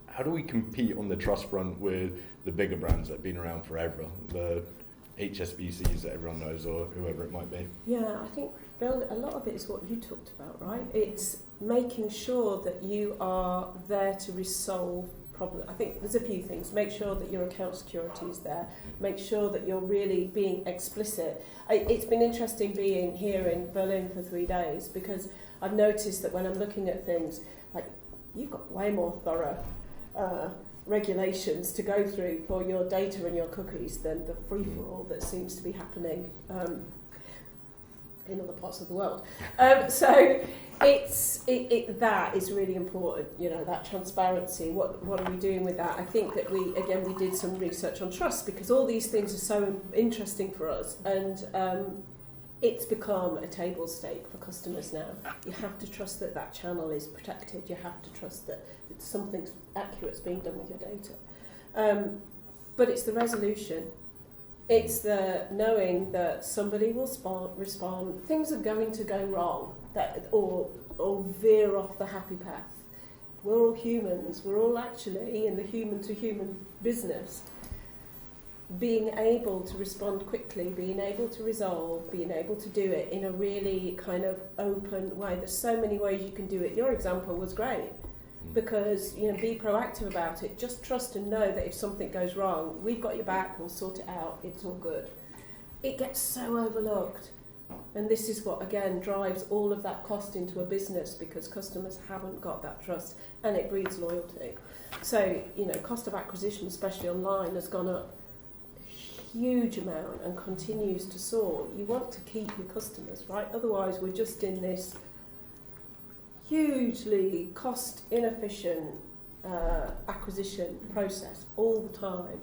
[SPEAKER 13] How do we compete on the trust front with the bigger brands that have been around forever, the HSBCs that everyone knows, or whoever it might be?
[SPEAKER 3] Yeah, I think, Bill, a lot of it is what you talked about, right? It's making sure that you are there to resolve problem. I think there's a few things. Make sure that your account security is there. Make sure that you're really being explicit. It's been interesting being here in Berlin for 3 days, because I've noticed that when I'm looking at things, like, you've got way more thorough regulations to go through for your data and your cookies than the free-for-all that seems to be happening in other parts of the world. So that is really important, that transparency. What are we doing with that? I think that we did some research on trust, because all these things are so interesting for us, and it's become a table stake for customers now. You have to trust that that channel is protected. You have to trust that something accurate's being done with your data. But it's the resolution. It's the knowing that somebody will respond. Things are going to go wrong, or veer off the happy path. We're all humans. We're all actually in the human-to-human business. Being able to respond quickly, being able to resolve, being able to do it in a really kind of open way. There's so many ways you can do it. Your example was great, because be proactive about it. Just trust and know that if something goes wrong, we've got your back, we'll sort it out, it's all good. It gets so overlooked. And this is what, again, drives all of that cost into a business, because customers haven't got that trust, and it breeds loyalty. So, cost of acquisition, especially online, has gone up a huge amount and continues to soar. You want to keep your customers, right? Otherwise, we're just in this hugely cost inefficient acquisition process all the time.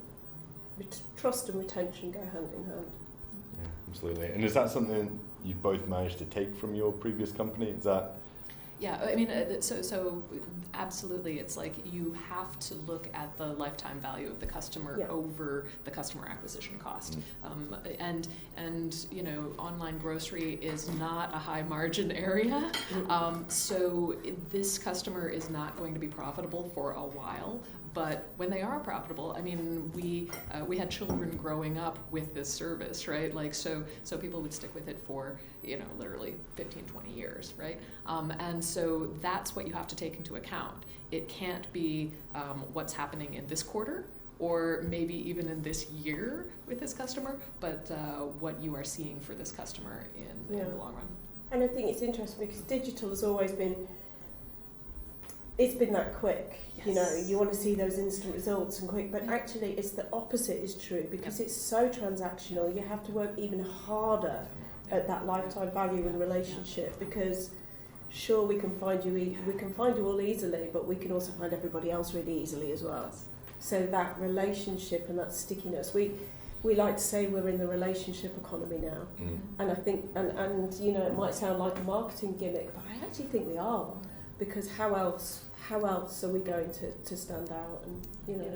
[SPEAKER 3] Trust and retention go hand in hand.
[SPEAKER 13] Yeah, absolutely. And is that something you've both managed to take from your previous company? Is that?
[SPEAKER 16] Yeah, I mean, so absolutely, it's like you have to look at the lifetime value of the customer over the customer acquisition cost. And online grocery is not a high margin area, so this customer is not going to be profitable for a while. But when they are profitable, I mean, we had children growing up with this service, right? Like, so people would stick with it for, literally 15, 20 years, right? And so that's what you have to take into account. It can't be what's happening in this quarter, or maybe even in this year with this customer, but what you are seeing for this customer in the long run.
[SPEAKER 3] And I think it's interesting because digital has always been, it's been that quick.
[SPEAKER 16] Yes.
[SPEAKER 3] You want to see those instant results and quick, but actually it's the opposite is true, because it's so transactional. You have to work even harder at that lifetime value and relationship, because sure, we can find you all easily, but we can also find everybody else really easily as well. So that relationship and that stickiness, we like to say we're in the relationship economy now. And I think and it might sound like a marketing gimmick, but I actually think we are, because how else are we going to stand out? And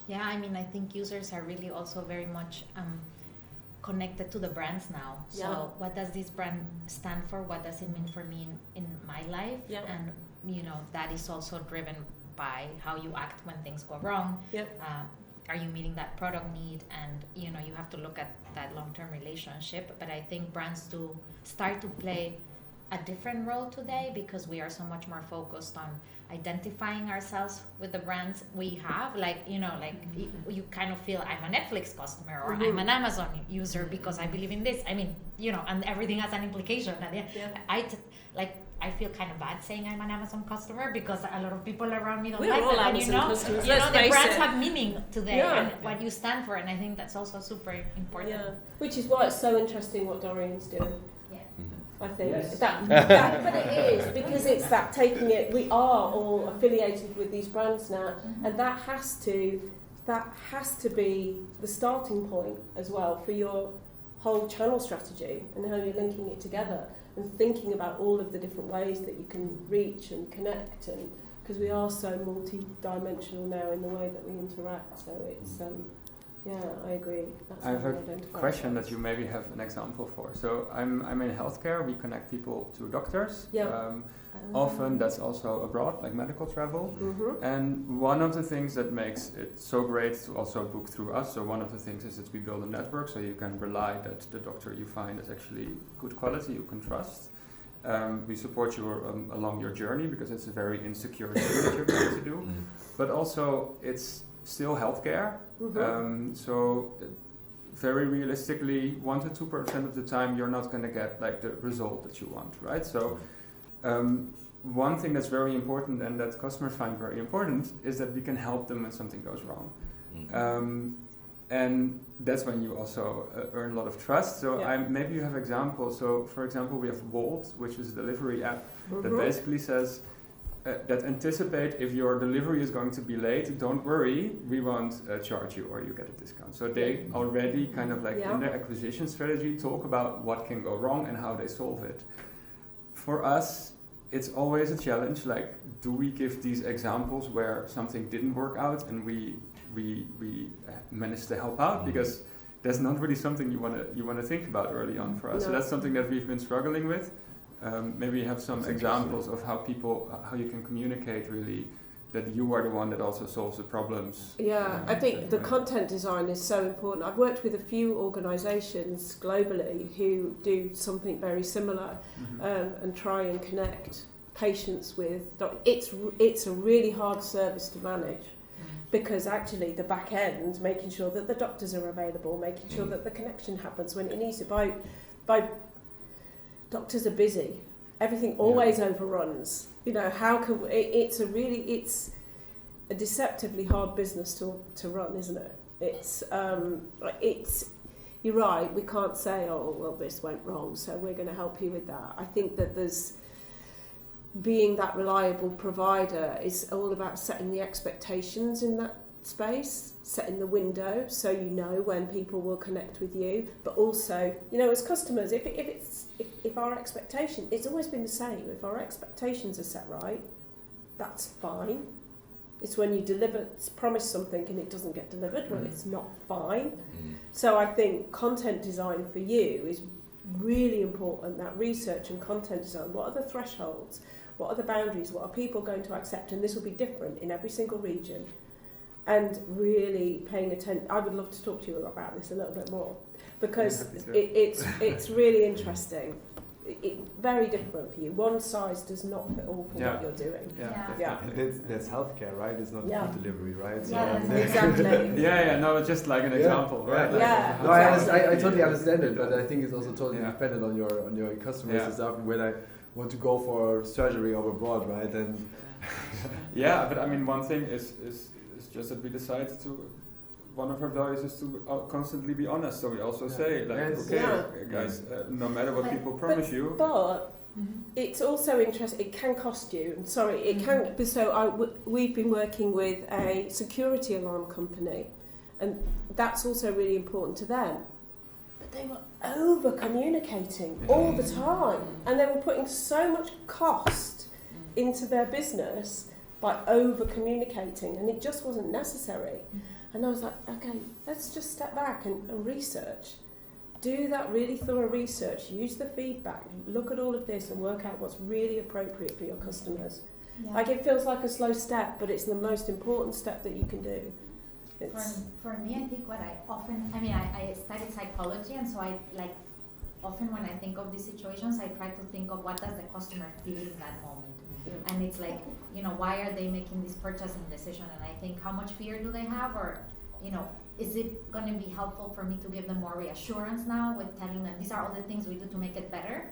[SPEAKER 10] Yeah, I mean, I think users are really also very much connected to the brands now. So what does this brand stand for? What does it mean for me in my life? And that is also driven by how you act when things go wrong. Are you meeting that product need? And you have to look at that long-term relationship. But I think brands do start to play a different role today, because we are so much more focused on identifying ourselves with the brands we have. You kind of feel I'm a Netflix customer, or I'm an Amazon user because I believe in this. I mean, and everything has an implication. I feel kind of bad saying I'm an Amazon customer, because a lot of people around me don't like
[SPEAKER 3] all
[SPEAKER 10] that.
[SPEAKER 3] Amazon customers.
[SPEAKER 10] The brands have meaning today, and what you stand for, and I think that's also super important.
[SPEAKER 3] Yeah, which is why it's so interesting what Dorian's doing. I think that, but it is, because it's that taking it. We are all affiliated with these brands now, and that has to be the starting point as well for your whole channel strategy and how you're linking it together and thinking about all of the different ways that you can reach and connect, and because we are so multi-dimensional now in the way that we interact. So it's I agree. That's
[SPEAKER 2] I have a question that you maybe have an example for. So I'm in healthcare. We connect people to doctors. Often that's also abroad, like medical travel. And one of the things that makes it so great to also book through us, so one of the things is that we build a network, so you can rely that the doctor you find is actually good quality, you can trust. We support you along your journey, because it's a very insecure thing that you're going to do. But also it's still healthcare. So very realistically, 1 to 2% of the time you're not going to get like the result that you want, right? So one thing that's very important and that customers find very important is that we can help them when something goes wrong. And that's when you also earn a lot of trust. So maybe you have examples. So for example, we have Volt, which is a delivery app that basically says, that anticipate if your delivery is going to be late, don't worry, we won't charge you, or you get a discount. So they already kind of like in their acquisition strategy talk about what can go wrong and how they solve it. For us, it's always a challenge, like, do we give these examples where something didn't work out and we managed to help out? Because that's not really something you want to think about early on for us. So that's something that we've been struggling with. Maybe you have some examples of how you can communicate really that you are the one that also solves the problems.
[SPEAKER 3] I think the content design is so important. I've worked with a few organisations globally who do something very similar and try and connect patients with it's a really hard service to manage, because actually the back end, making sure that the doctors are available, making sure that the connection happens when it needs to, by doctors are busy. Everything always overruns. You know, how can it's a deceptively hard business to run, isn't it? It's you're right. We can't say, oh well, this went wrong, so we're going to help you with that. I think that being that reliable provider is all about setting the expectations in that space, setting the window so you know when people will connect with you, but also, you know, as customers, if our expectation, it's always been the same, if our expectations are set right, that's fine. It's when you promise something and it doesn't get delivered, when it's not fine. So I think content design for you is really important, that research and content design. What are the thresholds? What are the boundaries? What are people going to accept? And this will be different in every single region. And really paying attention. I would love to talk to you about this a little bit more, because it's really interesting. Very different for you. One size does not fit all for what you're doing.
[SPEAKER 18] And that's healthcare, right? It's not food delivery, right? So
[SPEAKER 3] exactly.
[SPEAKER 2] No, just like an example, right?
[SPEAKER 18] No, I totally understand it, but I think it's also totally dependent on your customers and stuff. When I want to go for surgery over abroad, right? And
[SPEAKER 2] but I mean, one thing is just that we decided to. One of our values is to constantly be honest. So we also say, like, guys, no matter what people promise you.
[SPEAKER 3] But it's also interesting. It can cost you. I'm sorry, it can. So we've been working with a security alarm company, and that's also really important to them. But they were over communicating all the time, and they were putting so much cost into their business by over communicating, and it just wasn't necessary. And I was like, okay, let's just step back and research. Do that really thorough research, use the feedback, look at all of this and work out what's really appropriate for your customers. Yeah. Like, it feels like a slow step, but it's the most important step that you can do.
[SPEAKER 10] For me, I think what I studied psychology, and so often when I think of these situations, I try to think of what does the customer feel in that moment. And it's like, you know, why are they making this purchasing decision? And I think, how much fear do they have? Or, you know, is it going to be helpful for me to give them more reassurance now with telling them these are all the things we do to make it better?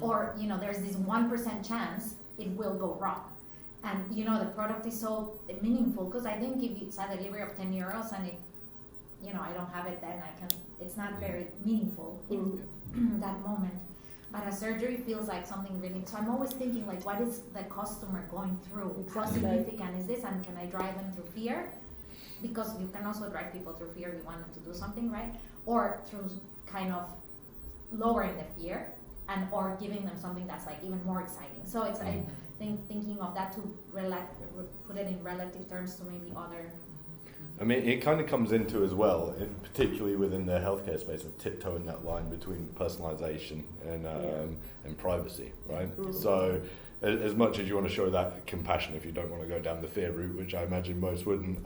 [SPEAKER 10] Or, you know, there's this 1% chance it will go wrong. And, you know, the product is so meaningful, because I think if it's a delivery of 10 euros and I don't have it, then it's not very meaningful in that moment. But a surgery feels like something really, so I'm always thinking, like, what is the customer going through? How significant is this, and can I drive them through fear? Because you can also drive people through fear, you want them to do something, right? Or through kind of lowering the fear, or giving them something that's like even more exciting. So it's I think thinking of that to put it in relative terms to maybe other.
[SPEAKER 13] I mean, it kind of comes into as well, particularly within the healthcare space, of tiptoeing that line between personalisation and privacy, right? So, as much as you want to show that compassion, if you don't want to go down the fear route, which I imagine most wouldn't,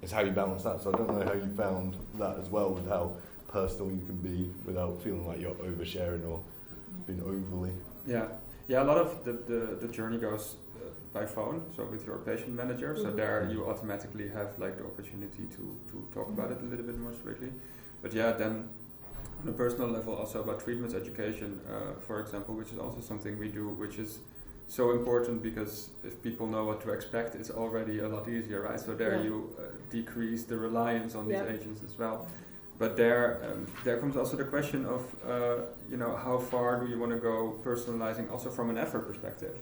[SPEAKER 13] it's how you balance that. So I don't know how you found that as well, with how personal you can be without feeling like you're oversharing or being overly.
[SPEAKER 2] A lot of the journey goes by phone, so with your patient manager. So there you automatically have like the opportunity to talk about it a little bit more strictly. But then on a personal level, also about treatments education, for example, which is also something we do, which is so important, because if people know what to expect, it's already a lot easier, right? So there you decrease the reliance on these agents as well. But there comes also the question of, how far do you want to go personalizing, also from an effort perspective?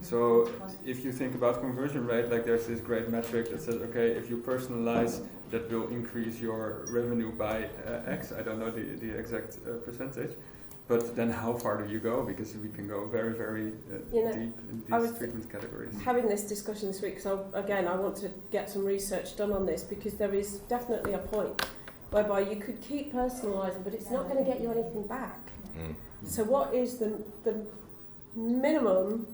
[SPEAKER 2] So if you think about conversion rate, like there's this great metric that says, okay, if you personalize, that will increase your revenue by X. I don't know the exact percentage. But then how far do you go? Because we can go very, very deep in these treatment categories.
[SPEAKER 3] Having this discussion this week, so again, I want to get some research done on this, because there is definitely a point whereby you could keep personalising, but it's not going to get you anything back. So what is the minimum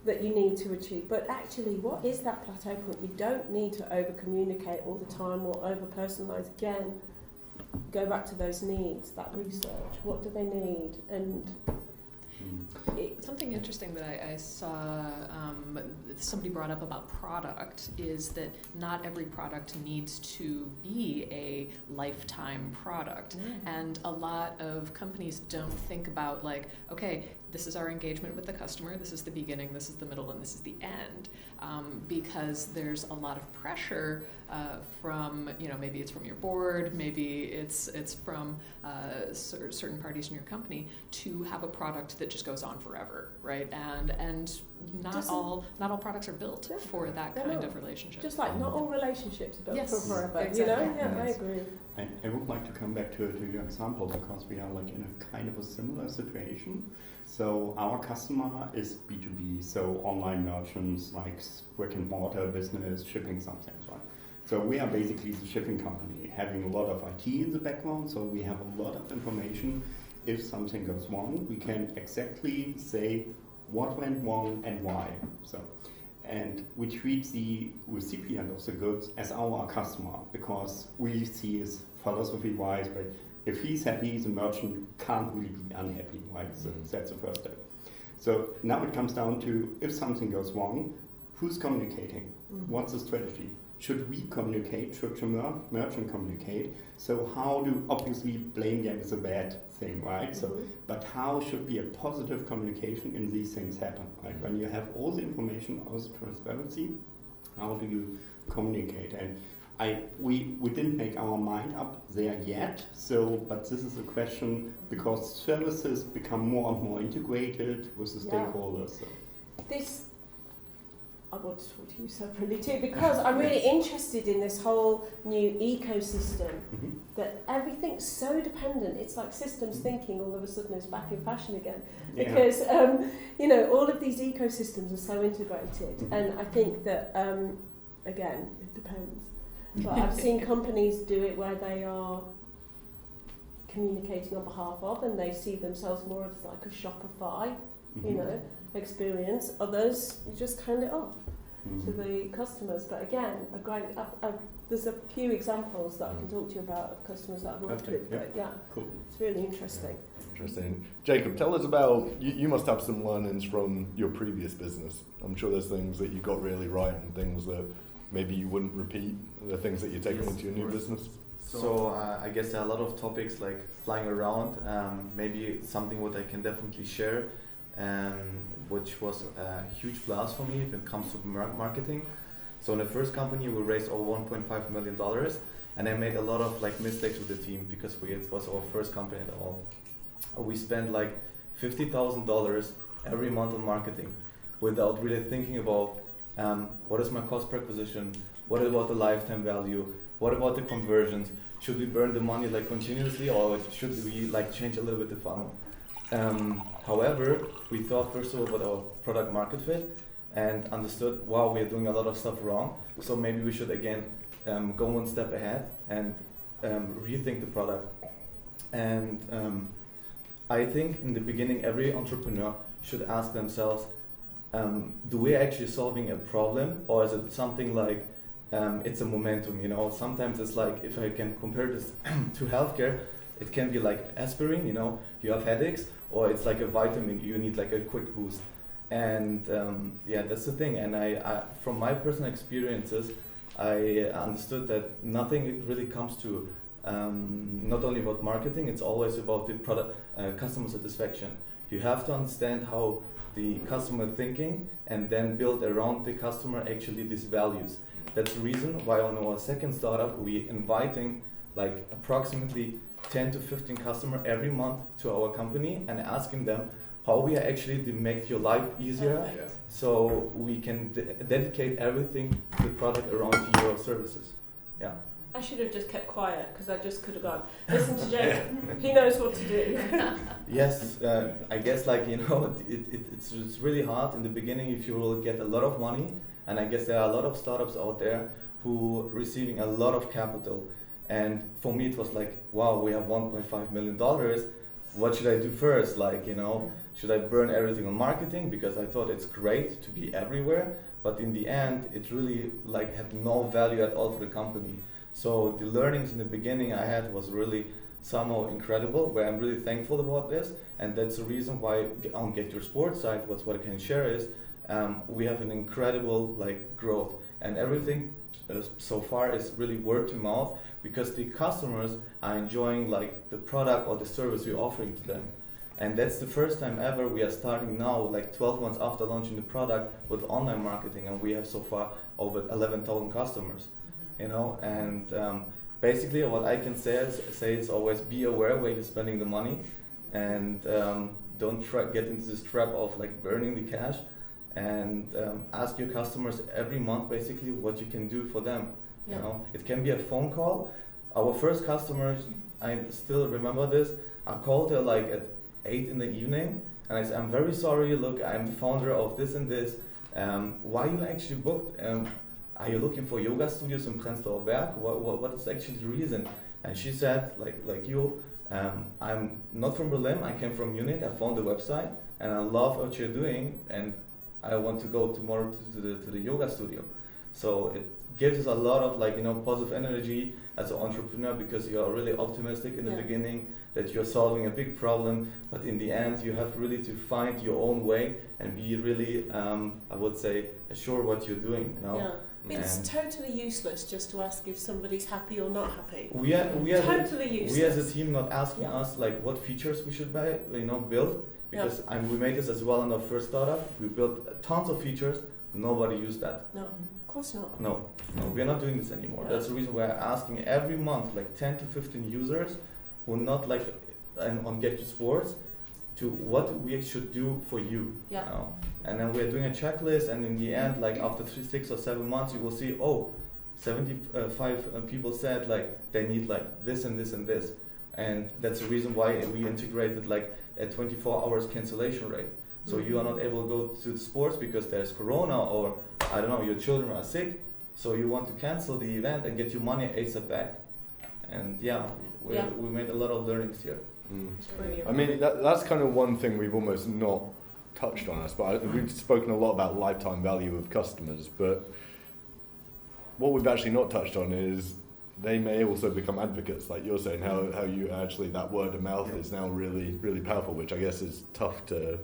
[SPEAKER 3] that you need to achieve? But actually, what is that plateau point? You don't need to over-communicate all the time or over-personalise. Again, go back to those needs, that research. What do they need? And
[SPEAKER 16] something interesting that I saw somebody brought up about product is that not every product needs to be a lifetime product. And a lot of companies don't think about like, okay, this is our engagement with the customer, this is the beginning, this is the middle, and this is the end. Because there's a lot of pressure from, maybe it's from your board, maybe it's from certain parties in your company to have a product that just goes on forever, right? And not all products are built for that kind of relationship.
[SPEAKER 3] Just like not all relationships are built for forever,
[SPEAKER 16] exactly.
[SPEAKER 3] Yeah, I agree.
[SPEAKER 9] I would like to come back to your example because we are like in a kind of a similar situation. So our customer is B2B, so online merchants like brick and mortar business, shipping something, right? So we are basically the shipping company, having a lot of IT in the background, so we have a lot of information. If something goes wrong, we can exactly say what went wrong and why. And we treat the recipient of the goods as our customer because we see his philosophy-wise, but if he's happy, the merchant can't really be unhappy, right? So that's the first step. So now it comes down to if something goes wrong, who's communicating? What's the strategy? Should we communicate? Should the merchant communicate? So how do, obviously blame game is a bad thing, right? So, but how should be a positive communication in these things happen, right? When you have all the information, all the transparency, how do you communicate? And we didn't make our mind up there yet, but this is a question because services become more and more integrated with the stakeholders. So.
[SPEAKER 3] I want to talk to you separately too because I'm really interested in this whole new ecosystem that everything's so dependent. It's like systems thinking all of a sudden is back in fashion again because all of these ecosystems are so integrated and I think that again it depends. But I've seen companies do it where they are communicating on behalf of and they see themselves more as like a Shopify, experience. Others, you just hand it off to the customers. But again, there's a few examples that I can talk to you about of customers that I've worked with. But it's really interesting.
[SPEAKER 13] Interesting. Jacob, tell us about, you must have some learnings from your previous business. I'm sure there's things that you got really right and things that maybe you wouldn't repeat, the things that you're taking into your new business.
[SPEAKER 6] So I guess there are a lot of topics like flying around, maybe something what I can definitely share, which was a huge plus for me if it comes to marketing. So in the first company we raised over $1.5 million and I made a lot of mistakes with the team because it was our first company at all. We spent $50,000 every month on marketing without really thinking about what is my cost per acquisition, what about the lifetime value, what about the conversions, should we burn the money continuously or should we change a little bit the funnel. However, we thought first of all about our product market fit and understood, wow, we are doing a lot of stuff wrong, so maybe we should again go one step ahead and rethink the product. And I think in the beginning every entrepreneur should ask themselves, do we actually solving a problem or is it something it's a momentum, Sometimes it's if I can compare this to healthcare, it can be like aspirin, you have headaches, or it's like a vitamin, you need a quick boost. And that's the thing. And I from my personal experiences, I understood that nothing really comes to not only about marketing, it's always about the product, customer satisfaction. You have to understand how the customer thinking and then build around the customer actually these values. That's the reason why on our second startup we inviting approximately 10 to 15 customers every month to our company and asking them how we are actually to make your life easier so we can dedicate everything to the product around your services. Yeah.
[SPEAKER 3] I should have just kept quiet because I just could have gone, listen to Jake, he knows what to do.
[SPEAKER 6] Yes, I guess it's really hard in the beginning if you will get a lot of money, and I guess there are a lot of startups out there who receiving a lot of capital. And for me it was wow, we have $1.5 million, what should I do first? Should I burn everything on marketing because I thought it's great to be everywhere, but in the end it really had no value at all for the company. So the learnings in the beginning I had was really somehow incredible, where I'm really thankful about this, and that's the reason why on Get Your Sports side, what I can share is we have an incredible like growth, and everything so far is really word to mouth, because the customers are enjoying like the product or the service we're offering to them. And that's the first time ever we are starting now, like 12 months after launching the product, with online marketing, and we have so far over 11,000 customers. You know, and basically what I can say is always be aware where you're spending the money, and don't get into this trap of like burning the cash, and ask your customers every month basically what you can do for them. Yeah. You know, it can be a phone call. Our first customers, I still remember this, I called her like at 8 in the evening, and I said, I'm very sorry, look, I'm the founder of this and this, why you actually booked? Are you looking for yoga studios in Prenzlauer Berg? What is actually the reason? And she said, like you, I'm not from Berlin, I came from Munich, I found the website, and I love what you're doing, and I want to go tomorrow to the yoga studio. So it gives us a lot of like, you know, positive energy as an entrepreneur, because you are really optimistic in the beginning that you're solving a big problem, but in the end you have really to find your own way and be really, I would say, sure what you're doing. You know?
[SPEAKER 3] Yeah. It's totally useless just to ask if somebody's happy or not happy.
[SPEAKER 6] We
[SPEAKER 3] totally useless.
[SPEAKER 6] We as a team not asking us like what features we should build, because we made this as well in our first startup. We built tons of features. Nobody used that.
[SPEAKER 3] No, of course not.
[SPEAKER 6] No, we're not doing this anymore. Yeah. That's the reason we're asking every month like 10 to 15 users who are not like on Get to Sports to what we should do for you. Yeah. You know? And then we're doing a checklist, and in the end, like after 6 or 7 months, you will see, 75 people said like they need like this and this and this. And that's the reason why we integrated like a 24 hours cancellation rate. So you are not able to go to the sports because there's Corona, or I don't know, your children are sick, so you want to cancel the event and get your money ASAP back. And we made a lot of learnings here.
[SPEAKER 13] I mean, that's kind of one thing we've almost not touched on, but we've spoken a lot about lifetime value of customers, but what we've actually not touched on is they may also become advocates, like you're saying, how you actually, that word of mouth is now really, really powerful, which I guess is tough to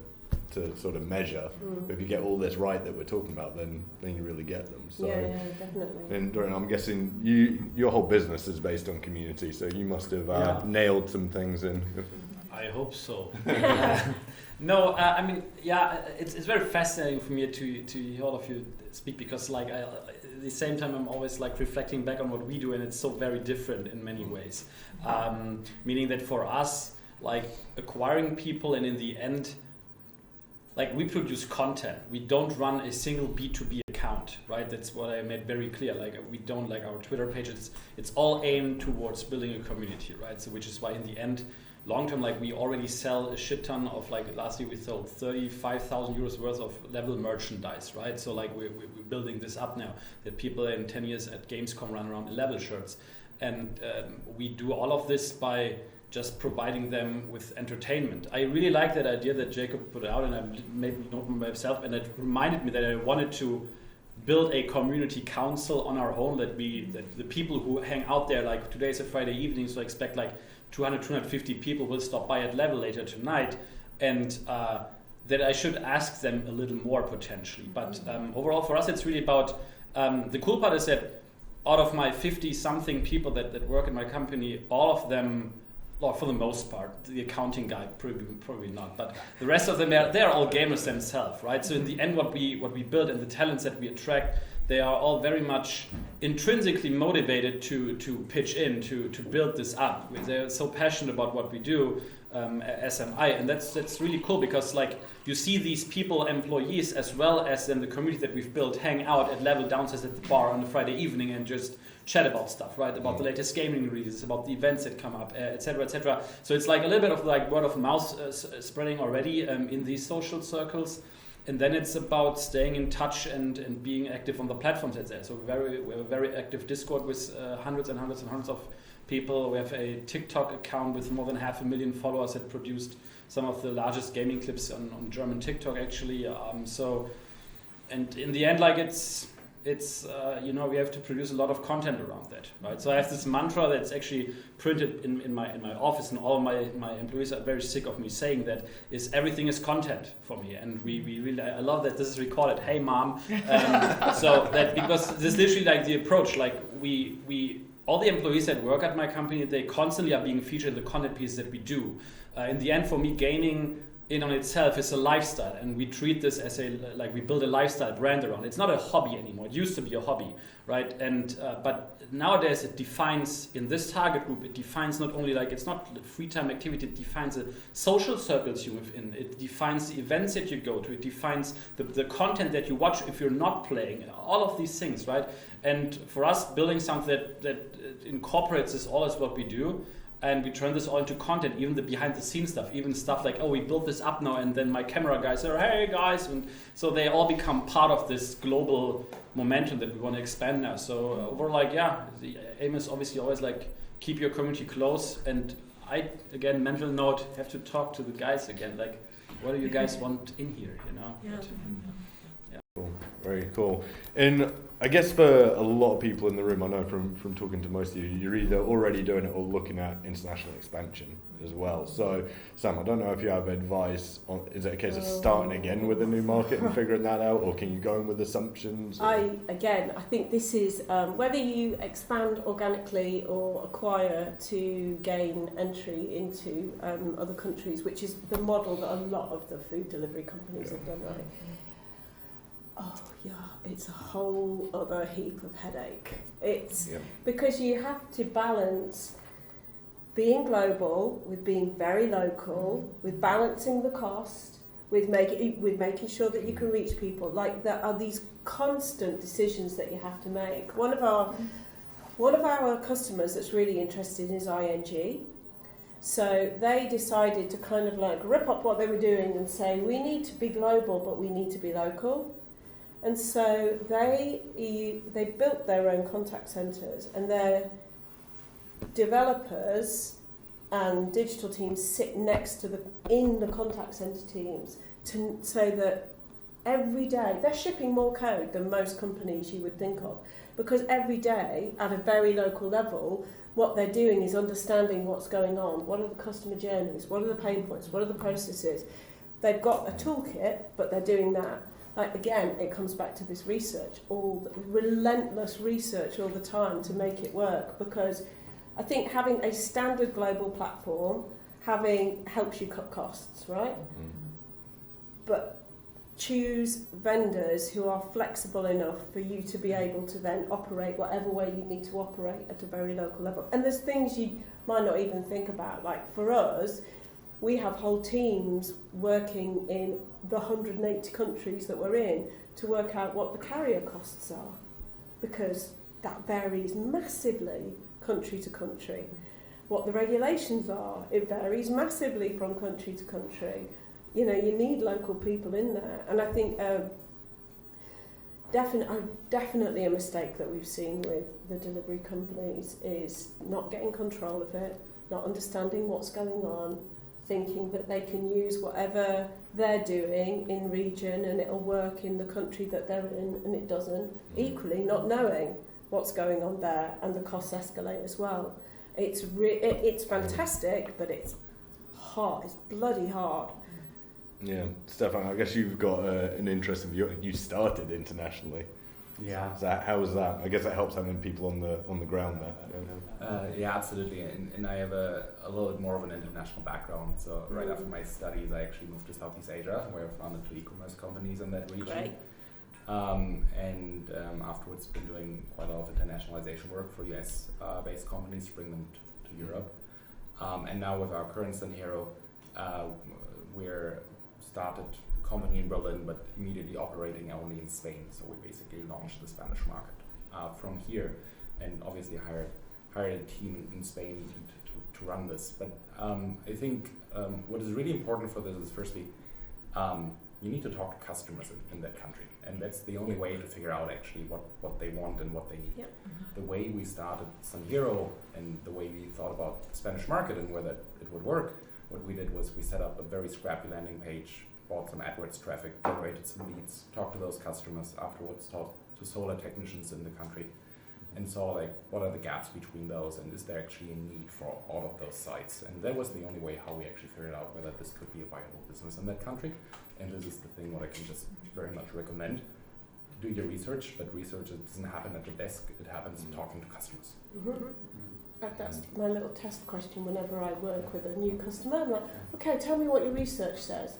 [SPEAKER 13] sort of measure. But if you get all this right that we're talking about, then you really get them. So,
[SPEAKER 3] yeah, definitely.
[SPEAKER 13] And Dorian, I'm guessing your whole business is based on community, so you must have nailed some things in.
[SPEAKER 11] I hope so. No, I mean, it's very fascinating for me to hear all of you speak, because like at the same time I'm always like reflecting back on what we do, and it's so very different in many ways. Meaning that for us, like acquiring people, and in the end, like we produce content. We don't run a single B2B account, right? That's what I made very clear. Like we don't, like our Twitter pages, it's all aimed towards building a community, right? So which is why in the end, long term, like we already sell a shit ton of, like last year we sold 35,000 euros worth of level merchandise, right? So like we're building this up now, that people in 10 years at Gamescom run around in level shirts. And we do all of this by just providing them with entertainment. I really like that idea that Jacob put out, and I made me know myself, and it reminded me that I wanted to build a community council on our own, that the people who hang out there, like today's a Friday evening, so I expect like 200, 250 people will stop by at Level later tonight, and that I should ask them a little more potentially. But overall for us it's really about, the cool part is that out of my 50 something people that work in my company, all of them, well, for the most part, the accounting guy probably not, but the rest of them, they're all gamers themselves, right? So in the end, what we build and the talents that we attract, they are all very much intrinsically motivated to pitch in, to build this up. They're so passionate about what we do, SMI, and that's really cool, because like you see these people, employees, as well as in the community that we've built, hang out at Level downstairs at the bar on a Friday evening and just chat about stuff, right? About the latest gaming releases, about the events that come up, etc., etc. So it's like a little bit of like word of mouth spreading already in these social circles. And then it's about staying in touch and being active on the platforms that's there. So we have a very active Discord with hundreds and hundreds and hundreds of people. We have a TikTok account with more than 500,000 followers that produced some of the largest gaming clips on German TikTok actually. And in the end, like it's it's we have to produce a lot of content around that, right? So I have this mantra that's actually printed in my office, and all my employees are very sick of me saying that, is everything is content for me, and we really, I love that this is recorded. Hey mom, so that, because this is literally like the approach, like we all the employees that work at my company, they constantly are being featured in the content pieces that we do. In the end, for me, gaming in on itself is a lifestyle, and we treat this as we build a lifestyle brand around it. It's not a hobby anymore. It used to be a hobby, right? And but nowadays it defines, in this target group, it defines not only, like, it's not free time activity, it defines the social circles you live in, it defines the events that you go to, it defines the content that you watch if you're not playing, all of these things, right? And for us, building something that incorporates this all is what we do. And we turn this all into content, even the behind the scenes stuff, even stuff like, oh, we built this up now, and then my camera guys are, hey guys, and so they all become part of this global momentum that we want to expand now. So we're like, the aim is obviously always like, keep your community close. And I, again, mental note, have to talk to the guys again, like, what do you guys want in here,
[SPEAKER 3] Yeah.
[SPEAKER 13] Cool. Very cool. And I guess for a lot of people in the room, I know from talking to most of you, you're either already doing it or looking at international expansion as well. So, Sam, I don't know if you have advice on, is it a case of starting again with a new market and figuring that out, or can you go in with assumptions?
[SPEAKER 3] I think this is whether you expand organically or acquire to gain entry into other countries, which is the model that a lot of the food delivery companies have done, right? Oh yeah, it's a whole other heap of headache. It's because you have to balance being global with being very local, with balancing the cost, with making sure that you can reach people. Like, there are these constant decisions that you have to make. One of our customers that's really interested is ING. So they decided to kind of like rip up what they were doing and say, we need to be global, but we need to be local. And so they built their own contact centres, and their developers and digital teams sit next to in the contact centre teams so that every day they're shipping more code than most companies you would think of, because every day at a very local level, what they're doing is understanding what's going on. What are the customer journeys? What are the pain points? What are the processes? They've got a toolkit, but they're doing that. Like, again, it comes back to this research, relentless research all the time to make it work, because I think having a standard global platform helps you cut costs, right? But choose vendors who are flexible enough for you to be able to then operate whatever way you need to operate at a very local level. And there's things you might not even think about. Like, for us, we have whole teams working in the 180 countries that we're in to work out what the carrier costs are, because that varies massively country to country. What the regulations are, it varies massively from country to country. You need local people in there. And I think definitely a mistake that we've seen with the delivery companies is not getting control of it, not understanding what's going on, thinking that they can use whatever they're doing in region and it'll work in the country that they're in, and it doesn't. Equally, not knowing what's going on there, and the costs escalate as well. It's fantastic, but it's hard. It's bloody hard.
[SPEAKER 13] Yeah, Stephan, I guess you've got an interest you started internationally.
[SPEAKER 14] Yeah.
[SPEAKER 13] So how was that? I guess that helps having people on the ground there.
[SPEAKER 14] Yeah, absolutely. And I have a little bit more of an international background. So right after my studies, I actually moved to Southeast Asia, where I founded 2 e-commerce companies in that region.
[SPEAKER 3] Great.
[SPEAKER 14] And afterwards, been doing quite a lot of internationalization work for US-based companies to bring them to Europe. And now with our current Hero, we're started a company in Berlin, but immediately operating only in Spain. So we basically launched the Spanish market from here, and obviously hired a team in Spain to run this. But I think what is really important for this is, firstly, you need to talk to customers in that country, and that's the only way to figure out actually what they want and what they need.
[SPEAKER 3] Yep.
[SPEAKER 14] The way we started Hero and the way we thought about the Spanish market and whether it would work, what we did was we set up a very scrappy landing page bought some AdWords traffic, generated some leads, talked to those customers, afterwards talked to solar technicians in the country, and saw like what are the gaps between those, and is there actually a need for all of those sites. And that was the only way how we actually figured out whether this could be a viable business in that country. And this is the thing what I can just very much recommend. Do your research, but research doesn't happen at the desk, it happens talking to customers.
[SPEAKER 3] That's my little test question whenever I work with a new customer. I'm like, okay, tell me what your research says.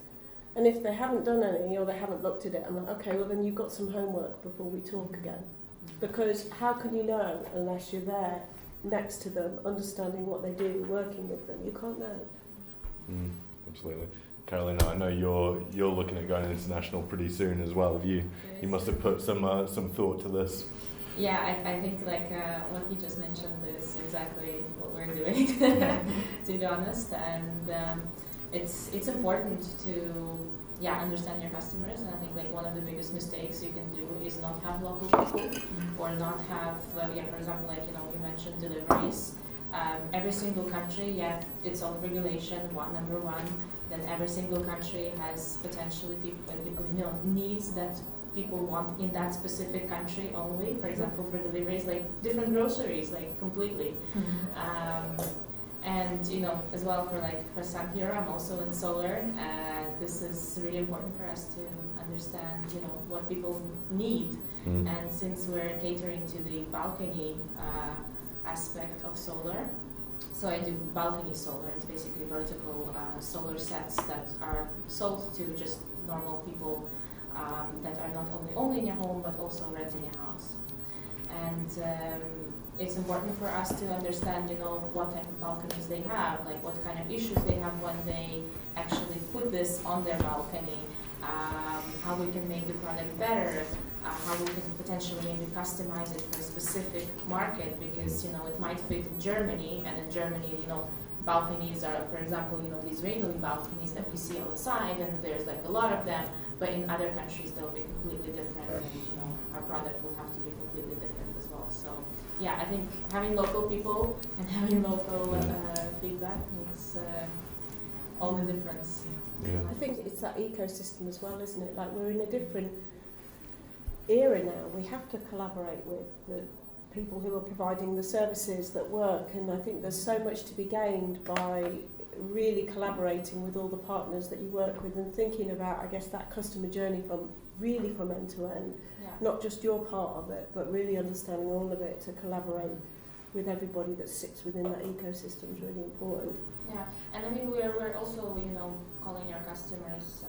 [SPEAKER 3] And if they haven't done any or they haven't looked at it, I'm like, okay, well then you've got some homework before we talk again. Because how can you know unless you're there next to them, understanding what they do, working with them? You can't know.
[SPEAKER 13] Absolutely. Carolina, I know you're looking at going international pretty soon as well. You must have put some thought to this.
[SPEAKER 19] Yeah, I think like what he just mentioned is exactly what we're doing, to be honest. And it's important to understand your customers. And I think like one of the biggest mistakes you can do is not have local people or not have for example, like you mentioned deliveries. Every single country, its own regulation. Number one. Then every single country has potentially people needs that people want in that specific country only. For example, for deliveries, like different groceries, like completely. And as well for Sun here, I'm also in solar. This is really important for us to understand what people need. And since we're catering to the balcony aspect of solar. So I do balcony solar. It's basically vertical solar sets that are sold to just normal people that are not only in your home but also renting your house. And it's important for us to understand, what type of balconies they have, like what kind of issues they have when they actually put this on their balcony, how we can make the product better. How we can potentially maybe customize it for a specific market because it might fit in Germany, and in Germany balconies are, for example, the Israeli balconies that we see outside, and there's like a lot of them, but in other countries they'll be completely different, and our product will have to be completely different as well. So I think having local people and having local feedback makes all the difference.
[SPEAKER 3] I think it's that ecosystem as well, isn't it? Like we're in a different era now. We have to collaborate with the people who are providing the services that work, and I think there's so much to be gained by really collaborating with all the partners that you work with and thinking about, I guess, that customer journey from end to end, not just your part of it, but really understanding all of it to collaborate with everybody that sits within that ecosystem is really important.
[SPEAKER 19] Yeah, and I mean we're also calling our customers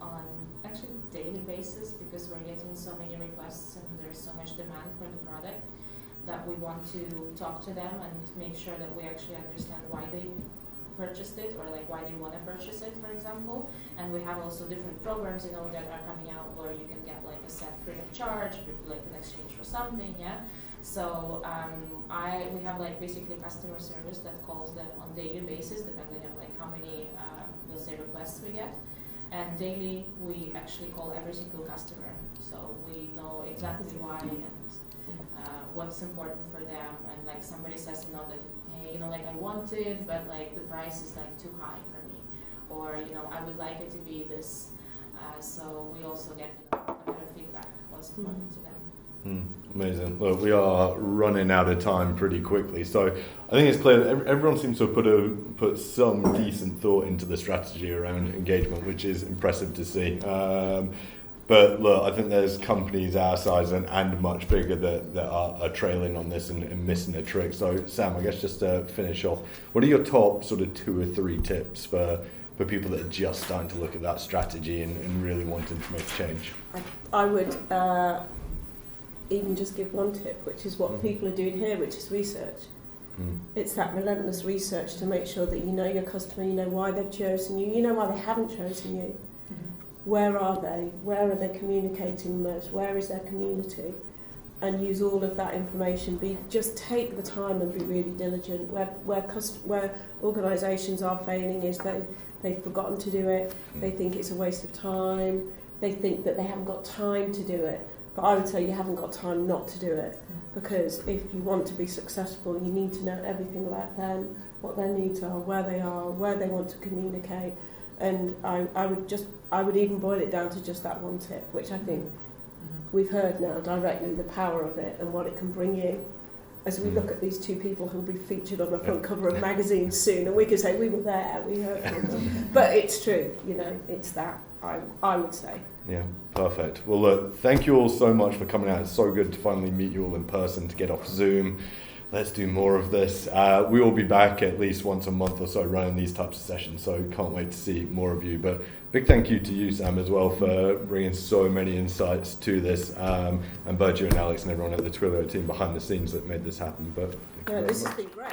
[SPEAKER 19] on actually daily basis because we're getting so many requests and there's so much demand for the product that we want to talk to them and make sure that we actually understand why they purchased it or like why they want to purchase it, for example. And we have also different programs that are coming out where you can get like a set free of charge, like an exchange for something, So we have like basically customer service that calls them on daily basis depending on like how many let's say requests we get. And daily, we actually call every single customer, so we know exactly why and what's important for them. And like somebody says, that hey, like I want it, but like the price is like too high for me, or I would like it to be this. So we also get a better feedback what's important to them.
[SPEAKER 13] Amazing. Look, we are running out of time pretty quickly, so I think it's clear that everyone seems to have put some decent thought into the strategy around engagement, which is impressive to see. But look, I think there's companies our size and much bigger that are trailing on this and missing a trick. So Sam, I guess just to finish off, what are your top sort of 2 or 3 tips for people that are just starting to look at that strategy and really wanting to make a change?
[SPEAKER 3] I would even just give one tip, which is what people are doing here, which is research. It's that relentless research to make sure that you know your customer, you know why they've chosen you, you know why they haven't chosen you. Where are they? Where are they communicating most? Where is their community? And use all of that information. Just take the time and be really diligent. Where organisations are failing is they've forgotten to do it. They think it's a waste of time. They think that they haven't got time to do it. But I would say you haven't got time not to do it, because if you want to be successful, you need to know everything about them, what their needs are, where they want to communicate, And I would even boil it down to just that one tip, which I think we've heard now directly the power of it and what it can bring you. As we look at these two people who'll be featured on the front cover of magazines soon, and we can say we were there, we heard from them. But it's true, you know, it's that, I would say.
[SPEAKER 13] Yeah, perfect. Well, look, thank you all so much for coming out. It's so good to finally meet you all in person, to get off Zoom. Let's do more of this. We will be back at least once a month or so running these types of sessions, so can't wait to see more of you. But big thank you to you, Sam, as well, for bringing so many insights to this, and Burju and Alex and everyone at the Twilio team behind the scenes that made this happen. But
[SPEAKER 3] yeah, this has been great.